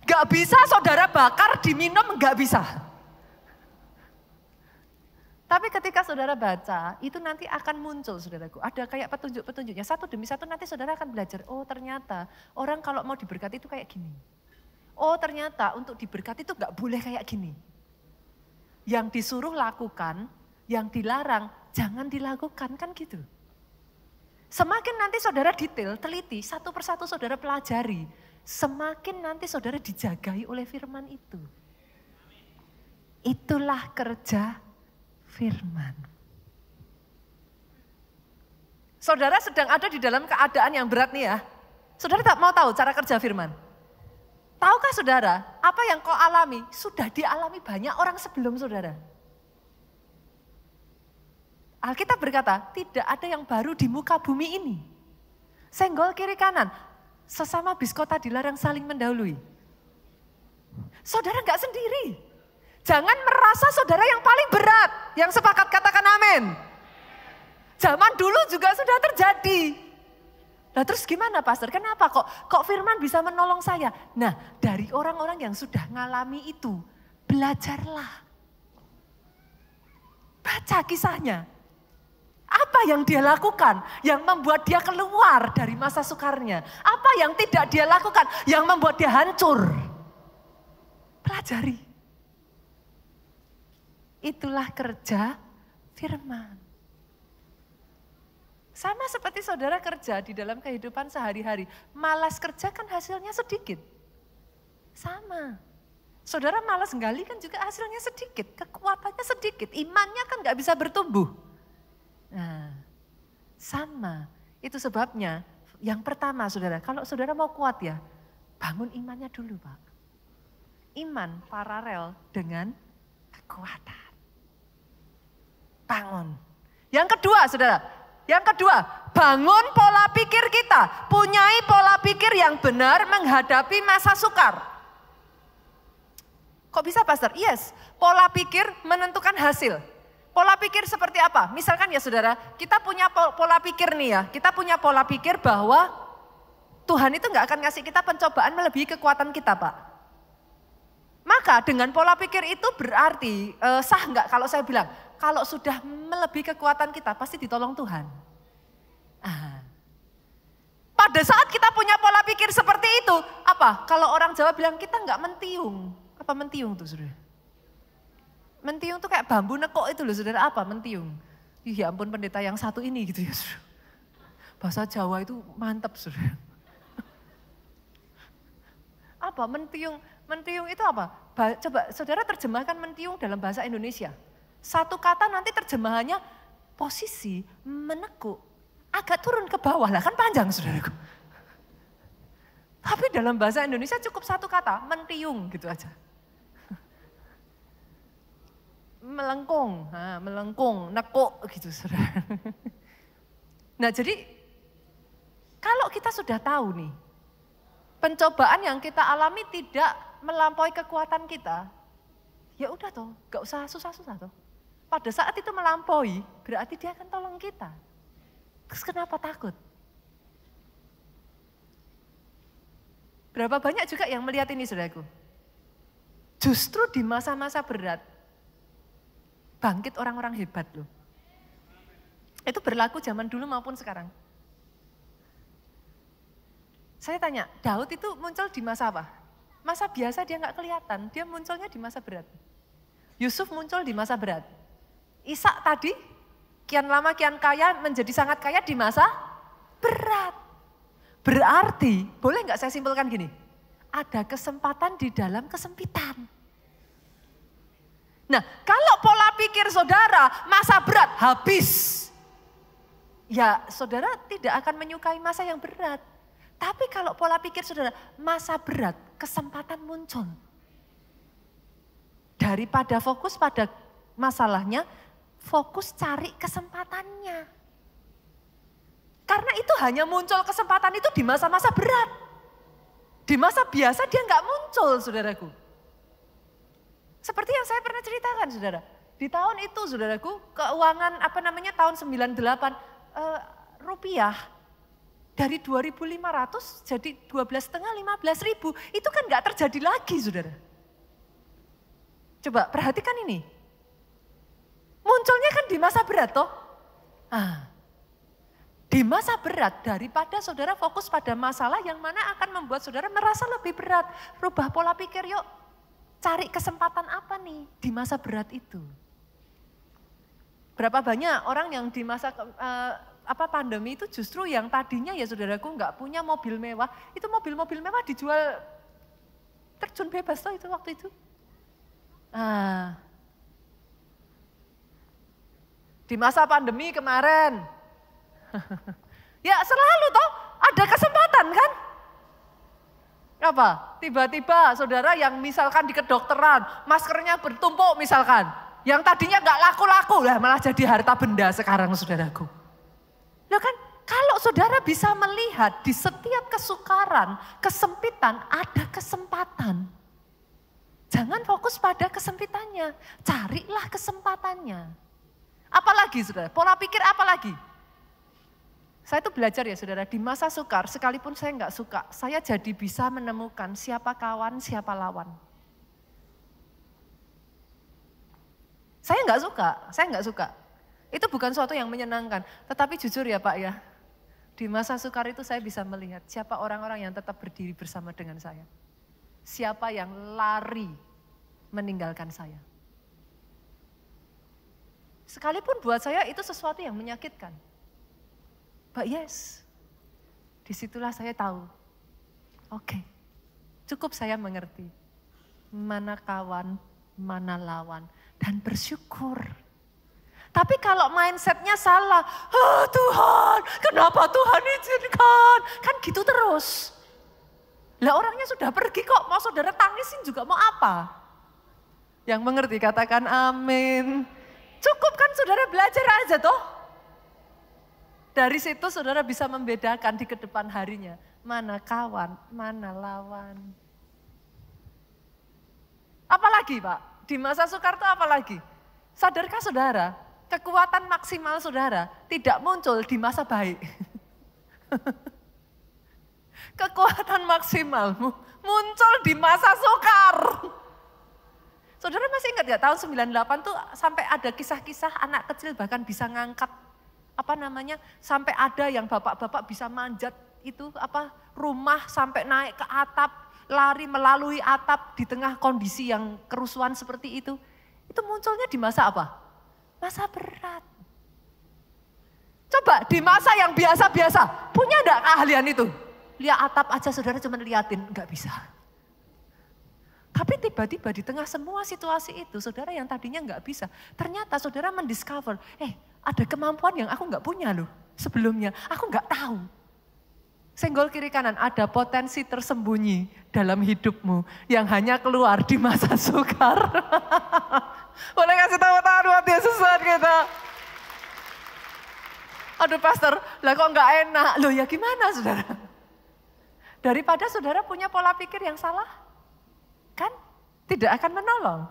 Gak bisa saudara bakar, diminum gak bisa. Tapi ketika saudara baca, itu nanti akan muncul saudaraku. Ada kayak petunjuk-petunjuknya, satu demi satu nanti saudara akan belajar. Oh ternyata orang kalau mau diberkati itu kayak gini. Oh ternyata untuk diberkati itu gak boleh kayak gini. Yang disuruh lakukan, yang dilarang jangan dilakukan, kan gitu. Semakin nanti saudara detail, teliti, satu persatu saudara pelajari. Semakin nanti saudara dijagai oleh firman itu. Itulah kerja firman. Saudara sedang ada di dalam keadaan yang berat nih ya. Saudara tak mau tahu cara kerja firman? Tahukah saudara, apa yang kau alami sudah dialami banyak orang sebelum saudara. Alkitab berkata, tidak ada yang baru di muka bumi ini. Senggol kiri kanan, sesama biskota dilarang saling mendahului. Saudara enggak sendiri. Jangan merasa saudara yang paling berat. Yang sepakat katakan amin. Zaman dulu juga sudah terjadi. Nah terus gimana pastor? Kenapa kok firman bisa menolong saya? Nah dari orang-orang yang sudah ngalami itu, belajarlah. Baca kisahnya. Apa yang dia lakukan yang membuat dia keluar dari masa sukarnya? Apa yang tidak dia lakukan yang membuat dia hancur? Pelajari. Itulah kerja firman. Sama seperti saudara kerja di dalam kehidupan sehari-hari. Malas kerja kan hasilnya sedikit. Sama. Saudara malas gali kan juga hasilnya sedikit. Kekuatannya sedikit. Imannya kan gak bisa bertumbuh. Nah, sama. Itu sebabnya yang pertama saudara, kalau saudara mau kuat ya, bangun imannya dulu Pak. Iman paralel dengan kekuatan. Bangun. Yang kedua saudara, bangun pola pikir kita. Punyai pola pikir yang benar menghadapi masa sukar. Kok bisa pastor? Yes, pola pikir menentukan hasil. Pola pikir seperti apa? Misalkan ya saudara, kita punya pola pikir nih ya. Kita punya pola pikir bahwa Tuhan itu gak akan ngasih kita pencobaan melebihi kekuatan kita Pak. Maka dengan pola pikir itu berarti sah gak kalau saya bilang, kalau sudah melebihi kekuatan kita pasti ditolong Tuhan. Pada saat kita punya pola pikir seperti itu, apa? Kalau orang Jawa bilang kita gak mentiung. Apa mentiung tuh saudara? Mentiung tuh kayak bambu nekok itu loh saudara, apa mentiung? Ya ampun pendeta yang satu ini gitu ya saudara. Bahasa Jawa itu mantap saudara. Apa mentiung? Mentiung itu apa? Coba saudara terjemahkan mentiung dalam bahasa Indonesia. Satu kata nanti terjemahannya posisi menekuk. Agak turun ke bawah lah, kan panjang saudaraku. Tapi dalam bahasa Indonesia cukup satu kata, mentiung gitu aja. Melengkung, nekuk gitu saudara. Nah jadi kalau kita sudah tahu nih, pencobaan yang kita alami tidak melampaui kekuatan kita, ya udah toh, gak usah susah-susah toh. Pada saat itu melampaui, berarti dia akan tolong kita. Terus kenapa takut? Berapa banyak juga yang melihat ini saudaraku. Justru di masa-masa berat, bangkit orang-orang hebat loh. Itu berlaku zaman dulu maupun sekarang. Saya tanya, Daud itu muncul di masa apa? Masa biasa dia nggak kelihatan, dia munculnya di masa berat. Yusuf muncul di masa berat. Ishak tadi, kian lama kian kaya, menjadi sangat kaya di masa berat. Berarti, boleh nggak saya simpulkan gini, ada kesempatan di dalam kesempitan. Nah, kalau pola pikir saudara masa berat habis, ya saudara tidak akan menyukai masa yang berat. Tapi kalau pola pikir saudara masa berat, kesempatan muncul. Daripada fokus pada masalahnya, fokus cari kesempatannya. Karena itu hanya muncul kesempatan itu di masa-masa berat. Di masa biasa dia nggak muncul saudaraku. Seperti yang saya pernah ceritakan saudara. Di tahun itu saudaraku, keuangan tahun 98, rupiah dari 2.500 jadi 12,5, 15.000. Itu kan gak terjadi lagi saudara. Coba perhatikan ini. Munculnya kan di masa berat toh. Di masa berat daripada saudara fokus pada masalah yang mana akan membuat saudara merasa lebih berat. Rubah pola pikir yuk. Cari kesempatan apa nih di masa berat itu? Berapa banyak orang yang di masa pandemi itu justru yang tadinya ya saudaraku nggak punya mobil mewah, itu mobil-mobil mewah dijual terjun bebas tuh itu waktu itu. Di masa pandemi kemarin, ya selalu toh ada kesempatan kan? Apa? Tiba-tiba saudara yang misalkan di kedokteran, maskernya bertumpuk misalkan. Yang tadinya gak laku-laku, lah malah jadi harta benda sekarang saudaraku. Loh kan, kalau saudara bisa melihat di setiap kesukaran, kesempitan, ada kesempatan. Jangan fokus pada kesempitannya, carilah kesempatannya. Apalagi saudara, pola pikir apa lagi? Saya itu belajar ya saudara, di masa sukar sekalipun saya nggak suka, saya jadi bisa menemukan siapa kawan, siapa lawan. Saya nggak suka. Itu bukan suatu yang menyenangkan. Tetapi jujur ya Pak ya, di masa sukar itu saya bisa melihat siapa orang-orang yang tetap berdiri bersama dengan saya. Siapa yang lari meninggalkan saya. Sekalipun buat saya itu sesuatu yang menyakitkan. But yes, disitulah saya tahu. Oke, cukup saya mengerti. Mana kawan, mana lawan. Dan bersyukur. Tapi kalau mindsetnya salah, Tuhan, kenapa Tuhan izinkan? Kan gitu terus. Lah orangnya sudah pergi kok, mau saudara tangisin juga mau apa? Yang mengerti katakan amin. Cukup kan saudara belajar aja toh. Dari situ saudara bisa membedakan di kedepan harinya. Mana kawan, mana lawan. Apalagi Pak, di masa sukar itu apalagi? Sadarkah saudara, kekuatan maksimal saudara tidak muncul di masa baik. Kekuatan maksimalmu muncul di masa sukar. Saudara masih ingat gak tahun 98 tuh sampai ada kisah-kisah anak kecil bahkan bisa ngangkat sampai ada yang bapak-bapak bisa manjat itu rumah sampai naik ke atap, lari melalui atap di tengah kondisi yang kerusuhan seperti itu. Itu munculnya di masa apa? Masa berat. Coba di masa yang biasa-biasa, punya enggak keahlian itu? Lihat atap aja saudara cuma liatin, enggak bisa. Tapi tiba-tiba di tengah semua situasi itu, saudara yang tadinya enggak bisa, ternyata saudara mendiscover, ada kemampuan yang aku enggak punya loh sebelumnya, aku enggak tahu. Senggol kiri kanan, ada potensi tersembunyi dalam hidupmu yang hanya keluar di masa sukar. Boleh kasih tahu tangan buat Yesus saat kita. Aduh pastor, lah kok enggak enak? Loh ya gimana saudara? Daripada saudara punya pola pikir yang salah, kan tidak akan menolong.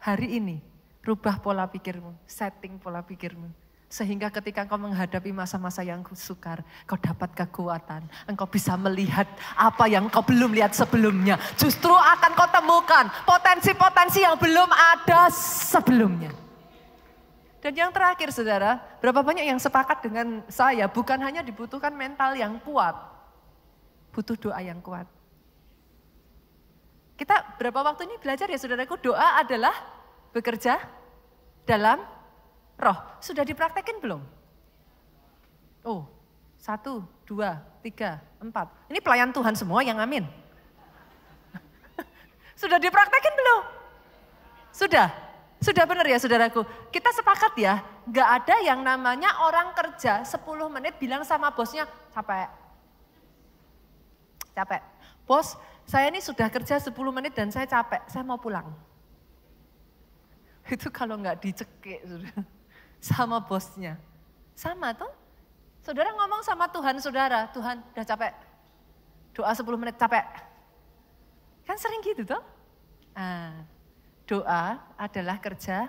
Hari ini, rubah pola pikirmu, setting pola pikirmu. Sehingga ketika engkau menghadapi masa-masa yang sukar, kau dapat kekuatan. Engkau bisa melihat apa yang kau belum lihat sebelumnya. Justru akan kau temukan potensi-potensi yang belum ada sebelumnya. Dan yang terakhir saudara, berapa banyak yang sepakat dengan saya, bukan hanya dibutuhkan mental yang kuat. Butuh doa yang kuat. Kita berapa waktu ini belajar ya saudaraku, doa adalah bekerja dalam roh. Sudah dipraktekin belum? 1, 2, 3, 4. Ini pelayan Tuhan semua yang amin. Sudah dipraktekin belum? Sudah? Sudah benar ya saudaraku? Kita sepakat ya, gak ada yang namanya orang kerja 10 menit bilang sama bosnya, capek. Bos, saya ini sudah kerja 10 menit dan saya capek, saya mau pulang. Itu kalau gak dicekik saudara. Sama bosnya. Sama tuh. Saudara ngomong sama Tuhan saudara, Tuhan udah capek. Doa 10 menit capek. Kan sering gitu tuh. Doa adalah kerja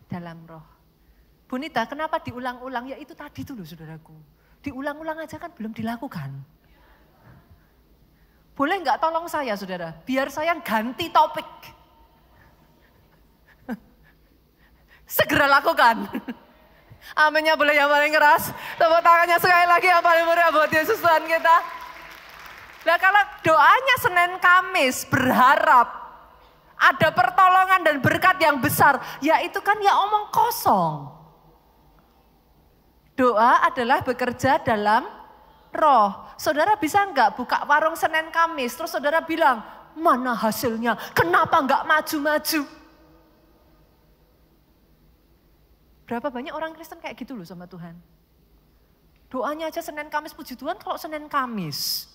dalam roh. Bunita, kenapa diulang-ulang? Ya itu tadi tuh loh saudaraku. Diulang-ulang aja kan belum dilakukan. Boleh nggak tolong saya saudara, biar saya ganti topik. Segera lakukan. Aminnya boleh yang paling keras. Tepuk tangannya sekali lagi yang paling meriah buat Yesus Tuhan kita. Nah kalau doanya Senin Kamis berharap ada pertolongan dan berkat yang besar, ya itu kan ya omong kosong. Doa adalah bekerja dalam roh. Saudara bisa enggak buka warung Senin Kamis, terus saudara bilang, mana hasilnya? Kenapa enggak maju-maju? Berapa banyak orang Kristen kayak gitu loh sama Tuhan. Doanya aja Senin Kamis, puji Tuhan kalau Senin Kamis.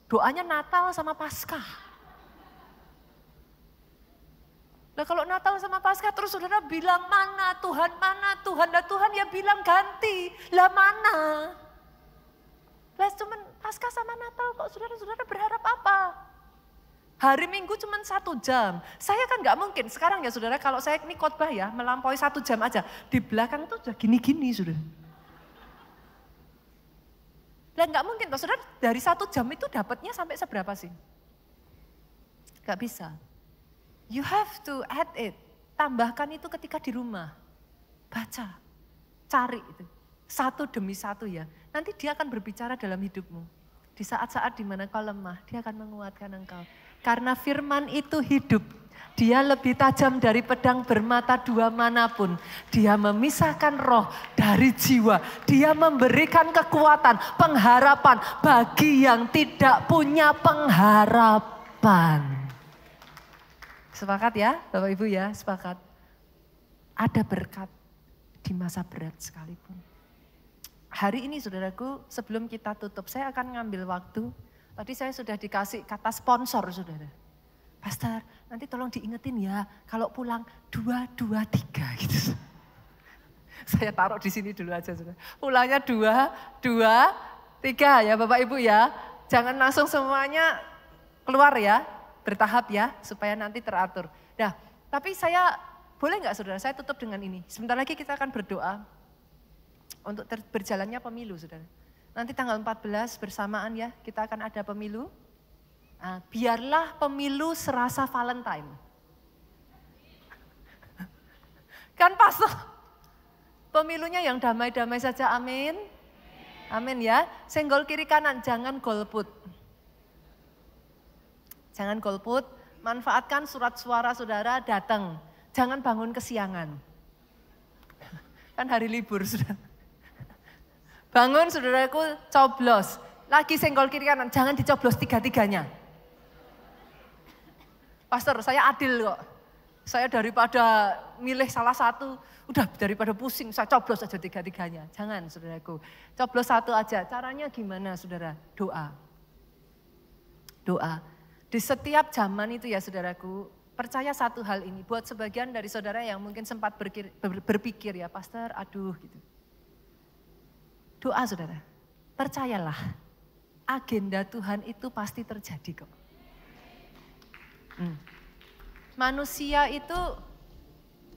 Doanya Natal sama Paskah. Nah kalau Natal sama Paskah terus saudara bilang mana Tuhan, dan Tuhan ya bilang ganti. Lah mana? Lah cuman Paskah sama Natal kok saudara-saudara berharap apa? Hari Minggu cuma 1 jam. Saya kan gak mungkin, sekarang ya saudara kalau saya ini khotbah ya melampaui 1 jam aja. Di belakang tuh udah gini-gini saudara. Lah gak mungkin toh saudara dari 1 jam itu dapatnya sampai seberapa sih? Gak bisa. You have to add it. Tambahkan itu ketika di rumah. Baca. Cari itu. Satu demi satu ya. Nanti dia akan berbicara dalam hidupmu. Di saat-saat dimana kau lemah, dia akan menguatkan engkau. Karena firman itu hidup. Dia lebih tajam dari pedang bermata dua manapun. Dia memisahkan roh dari jiwa. Dia memberikan kekuatan, pengharapan bagi yang tidak punya pengharapan. Sepakat ya Bapak Ibu ya, sepakat. Ada berkat di masa berat sekalipun. Hari ini saudaraku, sebelum kita tutup, saya akan ngambil waktu. Tadi saya sudah dikasih kata sponsor saudara. Pastor, nanti tolong diingetin ya, kalau pulang 2, 2, 3 gitu. Saya taruh di sini dulu aja saudara. Pulangnya 2, 2, 3 ya Bapak Ibu ya. Jangan langsung semuanya keluar ya, bertahap ya, supaya nanti teratur. Nah, tapi saya, boleh nggak saudara, saya tutup dengan ini. Sebentar lagi kita akan berdoa untuk berjalannya pemilu saudara. Nanti tanggal 14 bersamaan ya, kita akan ada pemilu. Nah, biarlah pemilu serasa Valentine. Kan pastor, pemilunya yang damai-damai saja, amin. Amin ya, senggol kiri kanan, jangan golput. Jangan golput, manfaatkan surat suara saudara datang. Jangan bangun kesiangan. Kan hari libur sudah. Bangun saudaraku, coblos. Lagi senggol kiri kanan, jangan dicoblos tiga-tiganya. Pastor, saya adil kok. Saya daripada milih salah satu, udah daripada pusing, saya coblos aja tiga-tiganya. Jangan saudaraku, coblos satu aja. Caranya gimana saudara? Doa. Doa. Di setiap zaman itu ya saudaraku, percaya satu hal ini. Buat sebagian dari saudara yang mungkin sempat berpikir ya, Pastor, aduh gitu. Doa saudara, percayalah. Agenda Tuhan itu pasti terjadi kok. Manusia itu,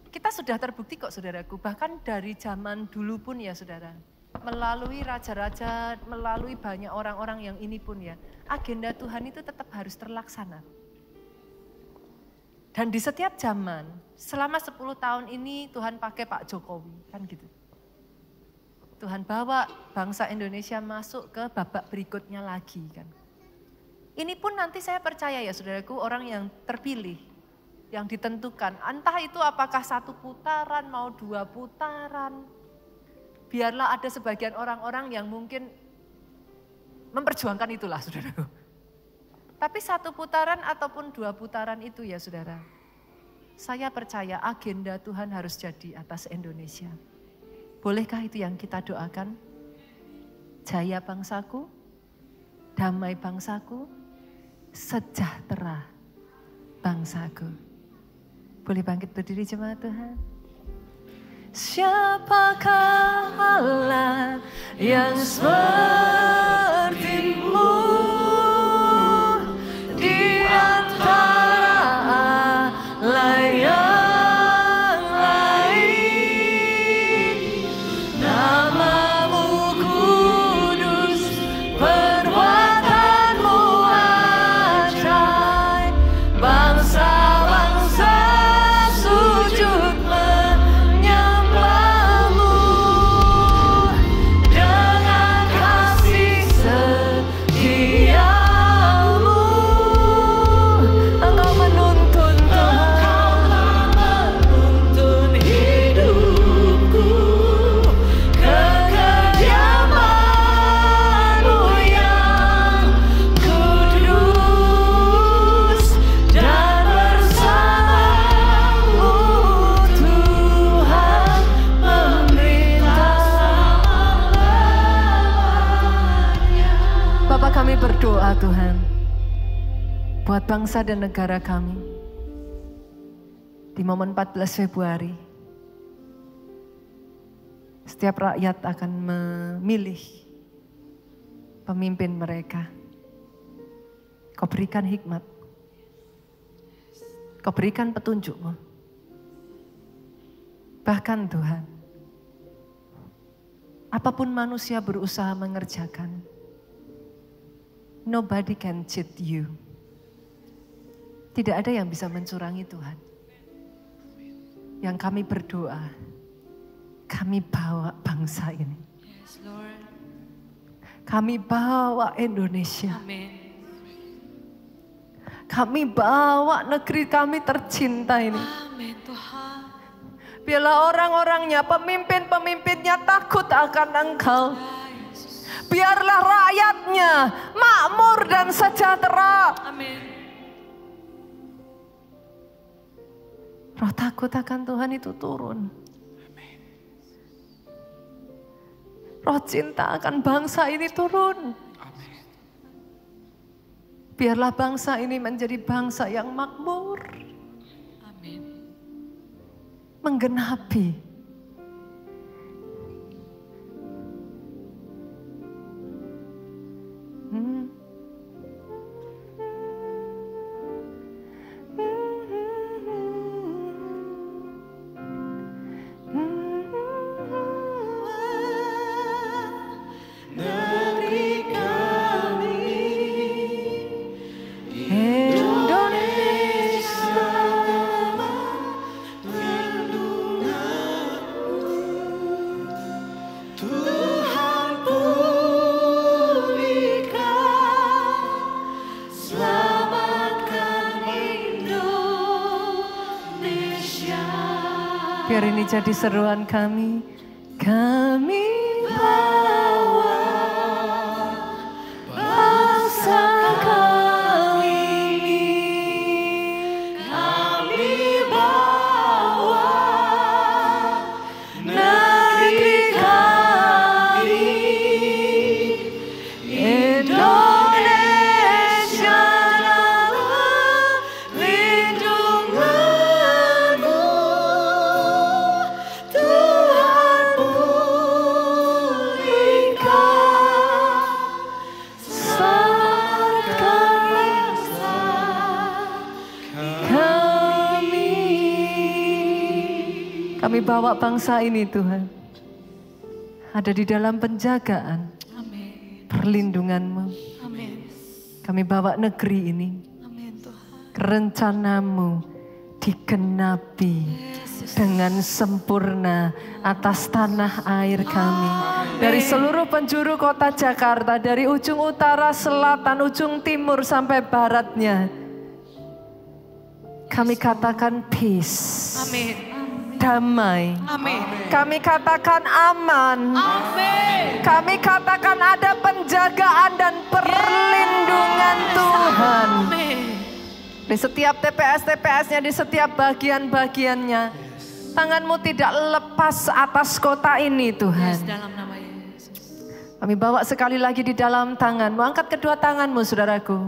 kita sudah terbukti kok saudaraku, bahkan dari zaman dulu pun ya saudara. Melalui raja-raja, melalui banyak orang-orang yang ini pun ya. Agenda Tuhan itu tetap harus terlaksana. Dan di setiap zaman, selama 10 tahun ini Tuhan pakai Pak Jokowi, kan gitu. Tuhan bawa bangsa Indonesia masuk ke babak berikutnya lagi kan. Ini pun nanti saya percaya ya saudaraku, orang yang terpilih, yang ditentukan. Entah itu apakah 1 putaran, mau 2 putaran. Biarlah ada sebagian orang-orang yang mungkin memperjuangkan itulah saudaraku. Tapi 1 putaran ataupun 2 putaran itu ya saudara. Saya percaya agenda Tuhan harus jadi atas Indonesia. Bolehkah itu yang kita doakan? Jaya bangsaku, damai bangsaku, sejahtera bangsaku. Boleh bangkit berdiri jemaat Tuhan? Siapakah Allah yang seperti-Mu di antara Allah yang lain? Nama-Mu kudus, perbuatan-Mu ajaib, bangsa-bangsa sujud menyembah-Mu dengan kasih setia-Mu. Engkau menuntun Tuhan, menuntun hidupku ke kediaman-Mu yang kudus, dan bersama-Mu Tuhan memerintah selamanya. Bapa, kami berdoa Tuhan, buat bangsa dan negara kami. Di momen 14 Februari, setiap rakyat akan memilih pemimpin mereka. Kau berikan hikmat, Kau berikan petunjuk-Mu. Bahkan Tuhan, apapun manusia berusaha mengerjakan, nobody can cheat you. Tidak ada yang bisa mencurangi Tuhan. Yang kami berdoa, Kami bawa bangsa ini. Yes, Lord. Kami bawa Indonesia. Amin. Kami bawa negeri kami tercinta ini. Amin Tuhan. Biarlah orang-orangnya, pemimpin-pemimpinnya takut akan Engkau. Biarlah rakyatnya makmur dan sejahtera. Amin. Roh takut akan Tuhan itu turun. Roh cinta akan bangsa ini turun. Biarlah bangsa ini menjadi bangsa yang makmur. Amin. Menggenapi biar ini jadi seruan kami. Kami bawa bangsa kami ini. Kami bawa negeri kami. Indonesia dalam lindunganmu. Tuhan pulihkan, selamatkan bangsa kami. Kami bawa bangsa ini Tuhan, ada di dalam penjagaan, Amin. perlindungan-Mu. Amin. Kami bawa negeri ini, Amin Tuhan. rencana-Mu digenapi dengan sempurna atas tanah air kami. Dari seluruh penjuru kota Jakarta, dari ujung utara, selatan, ujung timur sampai baratnya. Kami katakan peace, Amin. damai. Amin. Kami katakan aman. Amin. Kami katakan ada penjagaan dan perlindungan Tuhan. Amin. Di setiap TPS-TPS-nya, di setiap bagian-bagiannya. Tangan-Mu tidak lepas atas kota ini Tuhan. Dalam nama Yesus. Kami bawa sekali lagi di dalam tangan-Mu. Angkat kedua tangan-Mu saudaraku.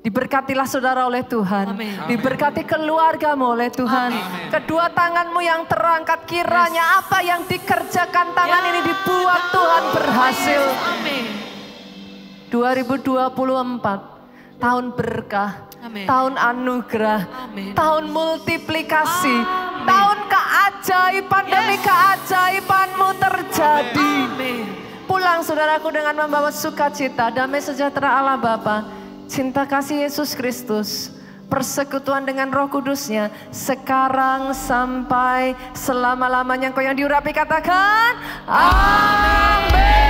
Diberkatilah saudara oleh Tuhan. Amin. Diberkati keluarga-Mu oleh Tuhan. Kedua tangan-Mu yang terangkat, kiranya apa yang dikerjakan tangan ini dibuat Tuhan berhasil. Amin. 2024 tahun berkah, Amin. tahun anugerah, Amin. tahun multiplikasi, tahun keajaiban demi keajaiban-Mu terjadi. Amin. Pulang saudaraku dengan membawa sukacita, damai sejahtera Allah Bapa, cinta kasih Yesus Kristus, persekutuan dengan Roh Kudus-Nya sekarang sampai selama-lamanya. Engkau yang diurapi katakan amin.